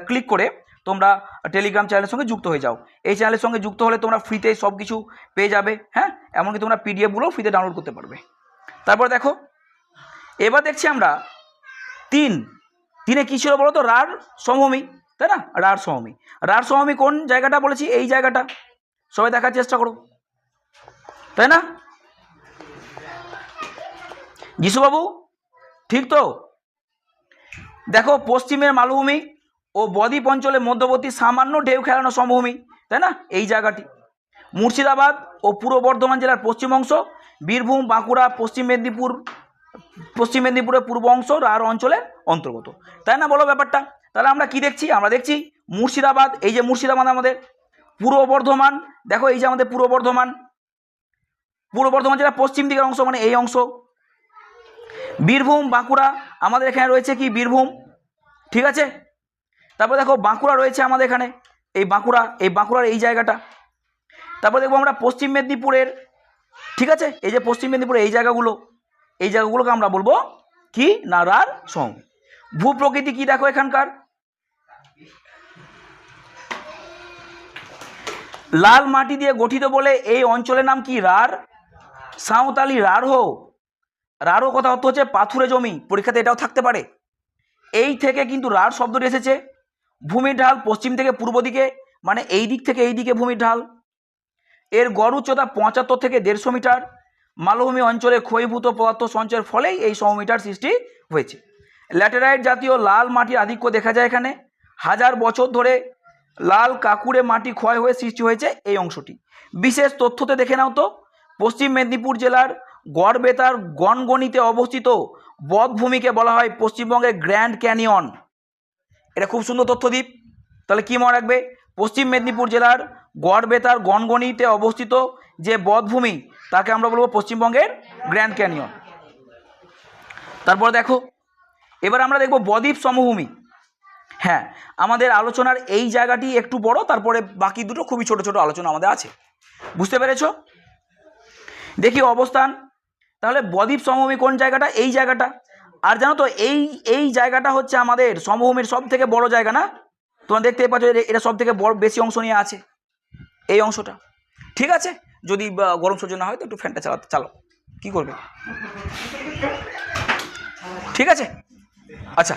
ক্লিক করে তোমরা টেলিগ্রাম চ্যানেলের সঙ্গে যুক্ত হয়ে যাও। এই চ্যানেলের সঙ্গে যুক্ত হলে তোমরা ফ্রিতে সব কিছু পেয়ে যাবে, হ্যাঁ, এমনকি তোমরা পিডিএফগুলো ফ্রিতে ডাউনলোড করতে পারবে। তারপর দেখো, এবার দেখছি আমরা তিনে কী ছিল বলো তো? রাঢ় সমভূমি, তাই না? রাঢ় সমভূমি কোন জায়গাটা বলেছি? এই জায়গাটা সবাই দেখার চেষ্টা করো, তাই না? যিশুবাবু ঠিক তো? দেখো, পশ্চিমের মালভূমি ও বদ্বীপ অঞ্চলের মধ্যবর্তী সামান্য ঢেউ খেলানো সমভূমি, তাই না? এই জায়গাটি মুর্শিদাবাদ ও পূর্ব বর্ধমান জেলার পশ্চিম অংশ, বীরভূম, বাঁকুড়া, পশ্চিম মেদিনীপুরের পূর্ব অংশ রাঢ় অঞ্চলের অন্তর্গত, তাই না? বলো ব্যাপারটা। তাহলে আমরা কি দেখছি? আমরা দেখছি মুর্শিদাবাদ, এই যে মুর্শিদাবাদ আমাদের। পূর্ব বর্ধমান, দেখো এই যে আমাদের পূর্ব বর্ধমান জেলার পশ্চিম দিকের অংশ, মানে এই অংশ। বীরভূম, বাঁকুড়া, আমাদের এখানে রয়েছে কি বীরভূম, ঠিক আছে। তারপর দেখো বাঁকুড়া রয়েছে আমাদের এখানে, এই বাঁকুড়ার এই জায়গাটা। তারপর দেখবো আমরা পশ্চিম মেদিনীপুরের, ঠিক আছে, এই যে পশ্চিম মেদিনীপুরের এই জায়গাগুলোকে আমরা বলবো কি না রাঢ় সমভূমি। ভূপ্রকৃতি কি দেখো এখানকার, লাল মাটি দিয়ে গঠিত বলে এই অঞ্চলের নাম কি? রাঢ়। সাঁওতালি রাঢ় কথা অর্থ হচ্ছে পাথুরে জমি, পরীক্ষাতে এটাও থাকতে পারে। এই থেকে কিন্তু রাঢ় শব্দটি এসেছে। ভূমির ঢাল পশ্চিম থেকে পূর্ব দিকে, মানে এই দিক থেকে এই দিকে ভূমির ঢাল। এর গড় উচ্চতা 75 থেকে 150 মিটার। মালভূমি অঞ্চলে ক্ষয়ীভূত পদার্থ সঞ্চয়ের ফলেই এই সমমিটার সৃষ্টি হয়েছে। ল্যাটেরাইট জাতীয় লাল মাটির আধিক্য দেখা যায় এখানে। হাজার বছর ধরে লাল কাঁকুড়ে মাটি ক্ষয় হয়ে সৃষ্টি হয়েছে এই অংশটি। বিশেষ তথ্যতে দেখে নাও তো, পশ্চিম মেদিনীপুর জেলার গড়বেতার গনগনিতে অবস্থিত বধভূমিকে বলা হয় পশ্চিমবঙ্গের গ্র্যান্ড ক্যানিয়ন। এটা খুব সুন্দর তথ্যদ্বীপ। তাহলে কি মনে রাখবে? পশ্চিম মেদিনীপুর জেলার গড়বেতার গনগনিতে অবস্থিত যে বধভূমি, তাকে আমরা বলবো পশ্চিমবঙ্গের গ্র্যান্ড ক্যানিয়ন। তারপর দেখো, এবার আমরা দেখব বদ্বীপ সমভূমি। হ্যাঁ, আমাদের আলোচনার এই জায়গাটি একটু বড়, তারপরে বাকি দুটো খুবই ছোট ছোট আলোচনা আমাদের আছে। বুঝতে পেরেছো? দেখি অবস্থান। তাহলে বদ্বীপ সমভূমি কোন জায়গাটা? এই জায়গাটা। আর জানো তো এই জায়গাটা হচ্ছে আমাদের সমভূমির সব থেকে বড় জায়গা, না? তোমরা দেখতে পাচ্ছ এটা সব থেকে বড়, বেশি অংশ নিয়ে আছে এই অংশটা, ঠিক আছে। যদি গরম সহ্য না হয় তো একটু ফ্যানটা চালাও, কী করবে, ঠিক আছে? আচ্ছা,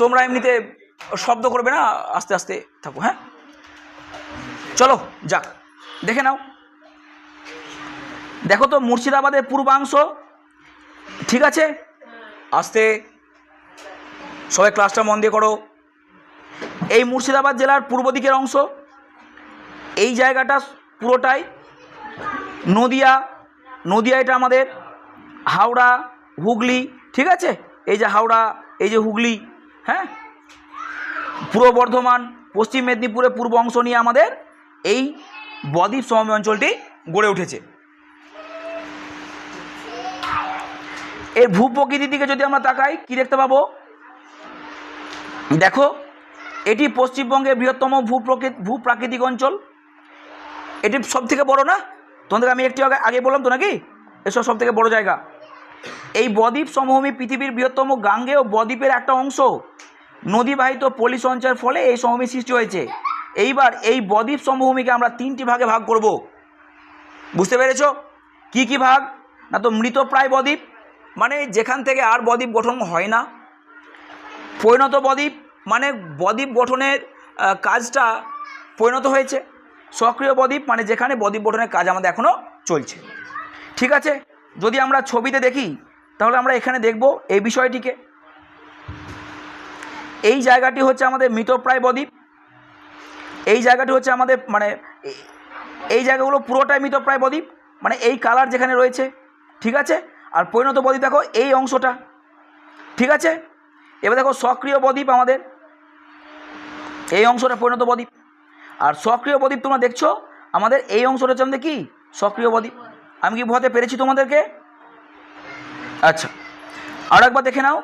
তোমরা এমনিতে শব্দ করবে না, আস্তে আস্তে থাকো, হ্যাঁ? চলো যাক, দেখে নাও। দেখো তো মুর্শিদাবাদের পূর্বাংশ, ঠিক আছে? আস্তে, সবাই ক্লাসটা মন দিয়ে করো। এই মুর্শিদাবাদ জেলার পূর্ব দিকের অংশ, এই জায়গাটা পুরোটাই নদিয়া এটা আমাদের হাওড়া, হুগলি, ঠিক আছে? এই যে হাওড়া, এই যে হুগলি, হ্যাঁ, পূর্ব বর্ধমান, পশ্চিম মেদিনীপুরের পূর্ব অংশ নিয়ে আমাদের এই বদ্বীপ সমভূমি অঞ্চলটি গড়ে উঠেছে। এর ভূপ্রকৃতির দিকে যদি আমরা তাকাই, কি দেখতে পাবো? দেখো, এটি পশ্চিমবঙ্গের বৃহত্তম ভূপ্রাকৃতিক অঞ্চল। এটি সব থেকে বড় না? তোমাদেরকে আমি একটু আগে বললাম তো নাকি, এসব সব থেকে বড় জায়গা। এই বদ্বীপ সমভূমি পৃথিবীর বৃহত্তম গাঙ্গেয় বদ্বীপের একটা অংশ। নদীবাহিত পলি সঞ্চয়ের ফলে এই সমভূমি সৃষ্টি হয়েছে। এইবার এই বদ্বীপ সমভূমিকে আমরা 3টি ভাগে ভাগ করব। বুঝতে পেরেছ? কি কি ভাগ? না তো মৃতপ্রায় বদ্বীপ, মানে যেখান থেকে আর বদ্বীপ গঠন হয় না। পরিণত বদ্বীপ, মানে বদ্বীপ গঠনের কাজটা পরিণত হয়েছে। সক্রিয় বদ্বীপ, মানে যেখানে বদ্বীপ গঠনের কাজ আমাদের এখনও চলছে, ঠিক আছে? যদি আমরা ছবিতে দেখি তাহলে আমরা এখানে দেখব এই বিষয়টিকে। এই জায়গাটি হচ্ছে আমাদের মৃতপ্রায় বদ্বীপ, এই জায়গাটি হচ্ছে আমাদের মানে এই জায়গাগুলো পুরোটাই মৃতপ্রায় বদ্বীপ, মানে এই কালার যেখানে রয়েছে, ঠিক আছে? আর পরিণত বদ্বীপ দেখো এই অংশটা, ঠিক আছে? এবার দেখো সক্রিয় বদ্বীপ, আমাদের এই অংশটা পরিণত বদ্বীপ। আর সক্রিয় বদ্বীপ তোমরা দেখছো আমাদের এই অংশটা হচ্ছে আমাদের কি সক্রিয় বদ্বীপ। আমি কি বোঝাতে পেরেছি তোমাদেরকে? আচ্ছা, আর একবার দেখে নাও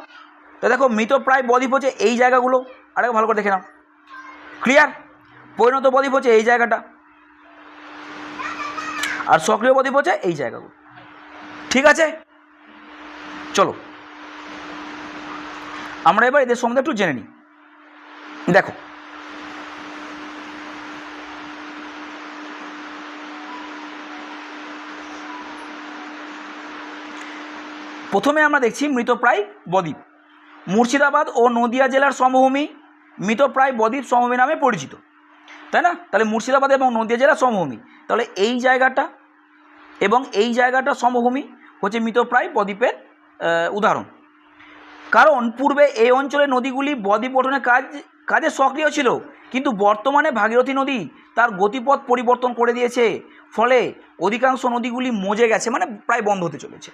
তো। দেখো মৃতপ্রায় বদ্বীপ হচ্ছে এই জায়গাগুলো, আরেকবার ভালো করে দেখে নাও, ক্লিয়ার? পরিণত বদ্বীপ হচ্ছে এই জায়গাটা, আর সক্রিয় বদ্বীপ হচ্ছে এই জায়গাগুলো, ঠিক আছে? চলো আমরা এবার এদের সম্বন্ধে একটু জেনে নিই। দেখো, প্রথমে আমরা দেখছি মৃতপ্রায় বদ্বীপ। মুর্শিদাবাদ ও নদিয়া জেলার সমভূমি মৃতপ্রায় বদ্বীপ সমভূমি নামে পরিচিত, তাই না? তাহলে মুর্শিদাবাদ এবং নদিয়া জেলার সমভূমি, তাহলে এই জায়গাটা এবং এই জায়গাটা সমভূমি হচ্ছে মৃতপ্রায় বদ্বীপের উদাহরণ। কারণ পূর্বে এই অঞ্চলের নদীগুলি বদ্বীপ গঠনের কাজে সক্রিয় ছিল, কিন্তু বর্তমানে ভাগীরথী নদী তার গতিপথ পরিবর্তন করে দিয়েছে, ফলে অধিকাংশ নদীগুলি মজে গেছে, মানে প্রায় বন্ধ হতে চলেছে।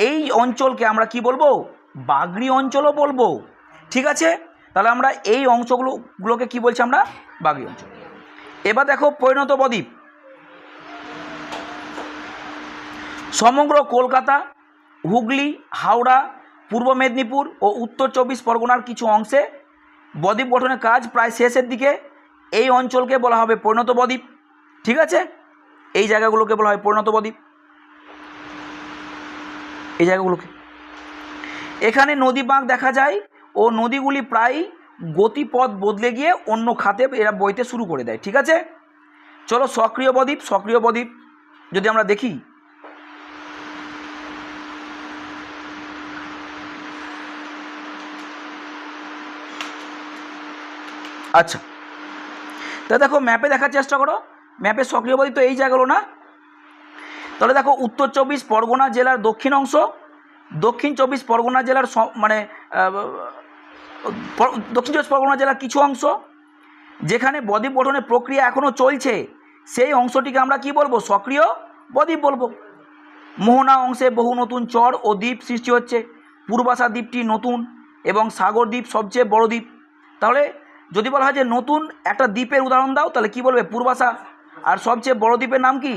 এই অঞ্চলকে আমরা কি বলবো? বাগড়ি অঞ্চলও বলবো, ঠিক আছে? তাহলে আমরা এই অংশগুলোকে কি বলছি? আমরা বাগড়ি অঞ্চল। এবার দেখো পরিণত বদ্বীপ। সমগ্র কলকাতা, হুগলি, হাওড়া, পূর্ব মেদিনীপুর ও উত্তর 24 পরগনার কিছু অংশে বদ্বীপ গঠনের কাজ প্রায় শেষের দিকে। এই অঞ্চলকে বলা হবে পরিণত বদ্বীপ, ঠিক আছে? এই জায়গাগুলোকে বলা হয় পরিণত বদ্বীপ, এই জায়গাগুলোকে। এখানে নদী বাঁক দেখা যায় ও নদীগুলি প্রায় গতিপথ বদলে গিয়ে অন্য খাতে এরা বইতে শুরু করে দেয়, ঠিক আছে? চলো সক্রিয় বদ্বীপ। সক্রিয় বদ্বীপ যদি আমরা দেখি, আচ্ছা, তা দেখো ম্যাপে দেখার চেষ্টা করো। ম্যাপে সক্রিয় বদ্বীপ তো এই জায়গাগুলো না? তাহলে দেখো উত্তর 24 পরগনা জেলার দক্ষিণ অংশ, দক্ষিণ 24 পরগনা জেলার মানে দক্ষিণ 24 পরগনা জেলার কিছু অংশ যেখানে বদ্বীপ গঠনের প্রক্রিয়া এখনও চলছে, সেই অংশটিকে আমরা কি বলবো? সক্রিয় বদ্বীপ বলবো। মোহনা অংশে বহু নতুন চর ও দ্বীপ সৃষ্টি হচ্ছে। পূর্বাশা দ্বীপটি নতুন এবং সাগর দ্বীপ সবচেয়ে বড় দ্বীপ। তাহলে যদি বলা হয় যে নতুন একটা দ্বীপের উদাহরণ দাও, তাহলে কি বলবে? পূর্বাশা। আর সবচেয়ে বড় দ্বীপের নাম কি?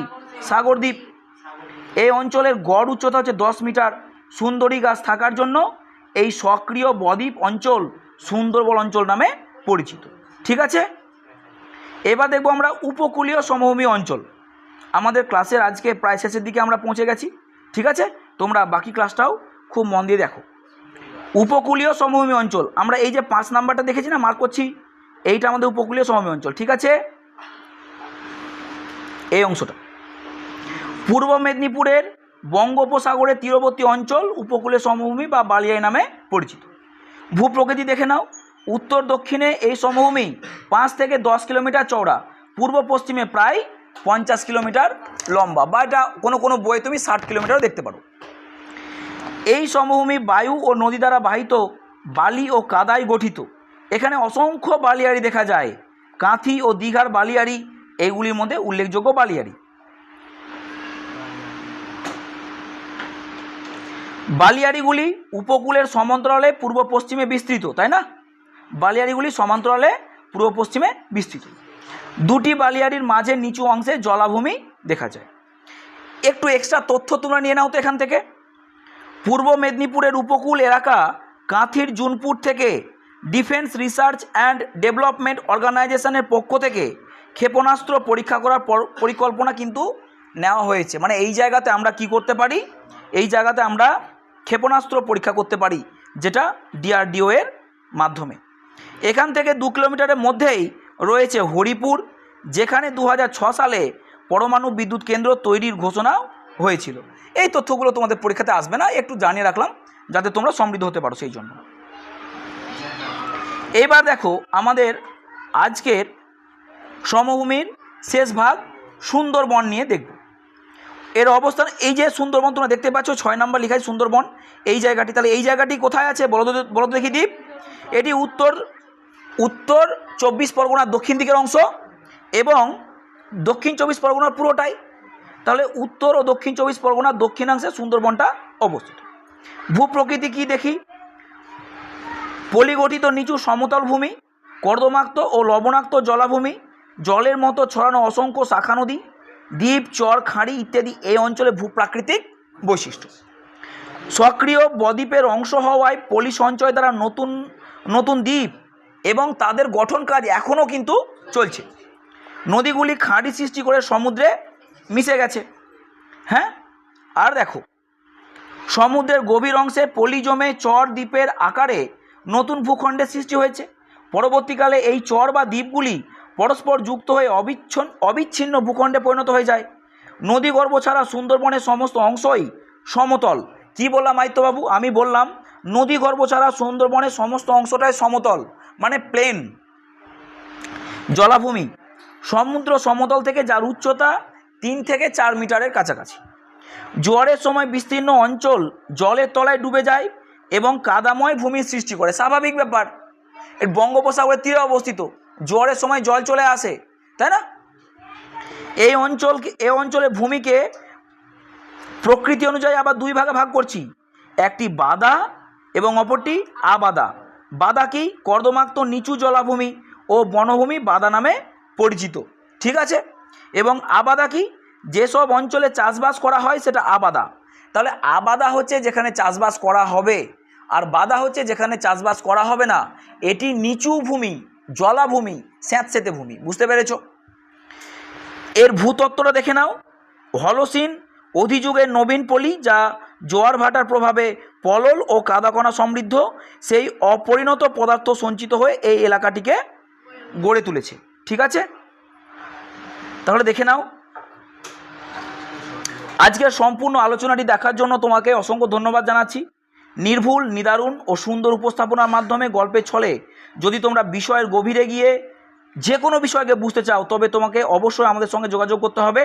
সাগর দ্বীপ। এই অঞ্চলের গড় উচ্চতা হচ্ছে 10 মিটার। সুন্দরী গাছ থাকার জন্য এই সক্রিয় বদ্বীপ অঞ্চল সুন্দরবন অঞ্চল নামে পরিচিত, ঠিক আছে? এবার দেখব আমরা উপকূলীয় সমভূমি অঞ্চল। আমাদের ক্লাসের আজকে প্রায় শেষের দিকে আমরা পৌঁছে গেছি, ঠিক আছে? তোমরা বাকি ক্লাসটাও খুব মন দিয়ে দেখো। উপকূলীয় সমভূমি অঞ্চল, আমরা এই যে 5 নাম্বারটা দেখেছি না, মার্ক করছি, এইটা আমাদের উপকূলীয় সমভূমি অঞ্চল, ঠিক আছে? এই অংশটা। পূর্ব মেদিনীপুরের বঙ্গোপসাগরের তীরবর্তী অঞ্চল উপকূলের সমভূমি বা বালিয়াড়ি নামে পরিচিত। ভূপ্রকৃতি দেখে নাও। উত্তর দক্ষিণে এই সমভূমি 5 থেকে 10 কিলোমিটার চওড়া, পূর্ব পশ্চিমে প্রায় 50 কিলোমিটার লম্বা, বা এটা কোনো কোনো বইয়ে তুমি 60 কিলোমিটারও দেখতে পারো। এই সমভূমি বায়ু ও নদী দ্বারা বাহিত বালি ও কাদায় গঠিত। এখানে অসংখ্য বালিয়াড়ি দেখা যায়। কাঁথি ও দীঘার বালিয়াড়ি এইগুলির মধ্যে উল্লেখযোগ্য বালিয়াড়ি। বালিয়াড়িগুলি উপকূলের সমান্তরালে পূর্ব পশ্চিমে বিস্তৃত, তাই না? বালিয়াড়িগুলি সমান্তরালে পূর্ব পশ্চিমে বিস্তৃত। দুটি বালিয়াড়ির মাঝে নিচু অংশে জলাভূমি দেখা যায়। একটু এক্সট্রা তথ্য তোমরা নিয়ে নাও তো এখান থেকে। পূর্ব মেদিনীপুরের উপকূল এলাকা কাঁথির জুনপুর থেকে ডিফেন্স রিসার্চ অ্যান্ড ডেভেলপমেন্ট অর্গানাইজেশনের পক্ষ থেকে ক্ষেপণাস্ত্র পরীক্ষা করার পরিকল্পনা কিন্তু নেওয়া হয়েছে। মানে এই জায়গাতে আমরা কি করতে পারি, এই জায়গাতে আমরা ক্ষেপণাস্ত্র পরীক্ষা করতে পারি, যেটা DRDO এর মাধ্যমে। এখান থেকে 2 কিলোমিটারের মধ্যেই রয়েছে হরিপুর, যেখানে 2006 সালে পরমাণু বিদ্যুৎ কেন্দ্র তৈরির ঘোষণা হয়েছিল। এই তথ্যগুলো তোমাদের পরীক্ষাতে আসবে না, একটু জানিয়ে রাখলাম যাতে তোমরা সমৃদ্ধ হতে পারো সেই জন্য। এবার দেখো আমাদের আজকের সমভূমির শেষ ভাগ সুন্দরবন নিয়ে দেখব। এর অবস্থান এই যে সুন্দরবন তোমরা দেখতে পাচ্ছ 6 নম্বর লেখায় সুন্দরবন, এই জায়গাটি। তাহলে এই জায়গাটি কোথায় আছে বলো দেখি দ্বীপ? এটি উত্তর 24 পরগনার দক্ষিণ দিকের অংশ এবং দক্ষিণ 24 পরগনার পুরোটাই। তাহলে উত্তর ও দক্ষিণ 24 পরগনার দক্ষিণাংশে সুন্দরবনটা অবস্থিত। ভূপ্রকৃতি কি দেখি? পলিগঠিত নিচু সমতল ভূমি, কর্দমাক্ত ও লবণাক্ত জলাভূমি, জলের মতো ছড়ানো অসংখ্য শাখা নদী, দ্বীপ, চর, খাঁড়ি ইত্যাদি এই অঞ্চলে ভূপ্রাকৃতিক বৈশিষ্ট্য। সক্রিয় বদ্বীপের অংশ হওয়ায় পলি সঞ্চয় দ্বারা নতুন নতুন দ্বীপ এবং তাদের গঠন কাজ এখনও কিন্তু চলছে। নদীগুলি খাঁড়ি সৃষ্টি করে সমুদ্রে মিশে গেছে। হ্যাঁ, আর দেখো সমুদ্রের গভীর অংশে পলি জমে চর দ্বীপের আকারে নতুন ভূখণ্ডের সৃষ্টি হয়েছে। পরবর্তীকালে এই চর বা দ্বীপগুলি পরস্পর যুক্ত হয়ে অবিচ্ছিন্ন ভূখণ্ডে পরিণত হয়ে যায়। নদীগর্ভ ছাড়া সুন্দরবনের সমস্ত অংশই সমতল। কি বললাম আদিত্যবাবু? আমি বললাম নদীগর্ভ ছাড়া সুন্দরবনের সমস্ত অংশটাই সমতল, মানে প্লেন জলাভূমি। সমুদ্র সমতল থেকে যার উচ্চতা 3 থেকে 4 মিটারের কাছাকাছি। জোয়ারের সময় বিস্তীর্ণ অঞ্চল জলের তলায় ডুবে যায় এবং কাদাময় ভূমির সৃষ্টি করে। স্বাভাবিক ব্যাপার, এর বঙ্গোপসাগরের তীরে অবস্থিত, জোয়ারের সময় জল চলে আসে, তাই না? এই অঞ্চলে ভূমিকে প্রকৃতি অনুযায়ী আবার 2 ভাগে ভাগ করছি, একটি বাদা এবং অপরটি আবাদা। বাদা কি? কর্দমাক্ত নিচু জলাভূমি ও বনভূমি বাদা নামে পরিচিত, ঠিক আছে? এবং আবাদা কি? যেসব অঞ্চলে চাষবাস করা হয় সেটা আবাদা। তাহলে আবাদা হচ্ছে যেখানে চাষবাস করা হবে, আর বাদা হচ্ছে যেখানে চাষবাস করা হবে না। এটি নিচু ভূমি, জলাভূমি, স্যাঁতসেঁতে ভূমি। বুঝতে পেরেছ? এর ভূতত্ত্বটা দেখে নাও। হলসিন অধিযুগের নবীন পলি, যা জোয়ার ভাটার প্রভাবে পলল ও কাদাকণা সমৃদ্ধ সেই অপরিণত পদার্থ সঞ্চিত হয়ে এই এলাকাটিকে গড়ে তুলেছে। ঠিক আছে, তাহলে দেখে নাও। আজকের সম্পূর্ণ আলোচনাটি দেখার জন্য তোমাকে অসংখ্য ধন্যবাদ জানাচ্ছি। নির্ভুল, নিদারুণ ও সুন্দর উপস্থাপনার মাধ্যমে গল্পের ছলে যদি তোমরা বিষয়ের গভীরে গিয়ে যে কোনো বিষয়কে বুঝতে চাও, তবে তোমাকে অবশ্যই আমাদের সঙ্গে যোগাযোগ করতে হবে।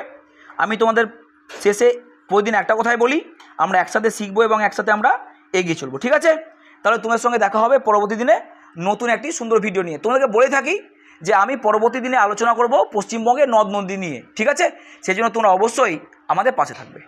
আমি তোমাদের শেষে প্রতিদিন একটা কথাই বলি, আমরা একসাথে শিখবো এবং একসাথে আমরা এগিয়ে চলবো। ঠিক আছে, তাহলে তোমার সঙ্গে দেখা হবে পরবর্তী দিনে নতুন একটি সুন্দর ভিডিও নিয়ে। তোমাদেরকে বলে থাকি যে আমি পরবর্তী দিনে আলোচনা করব পশ্চিমবঙ্গের নদ নদী নিয়ে। ঠিক আছে, সেই জন্য তোমরা অবশ্যই আমাদের পাশে থাকবে।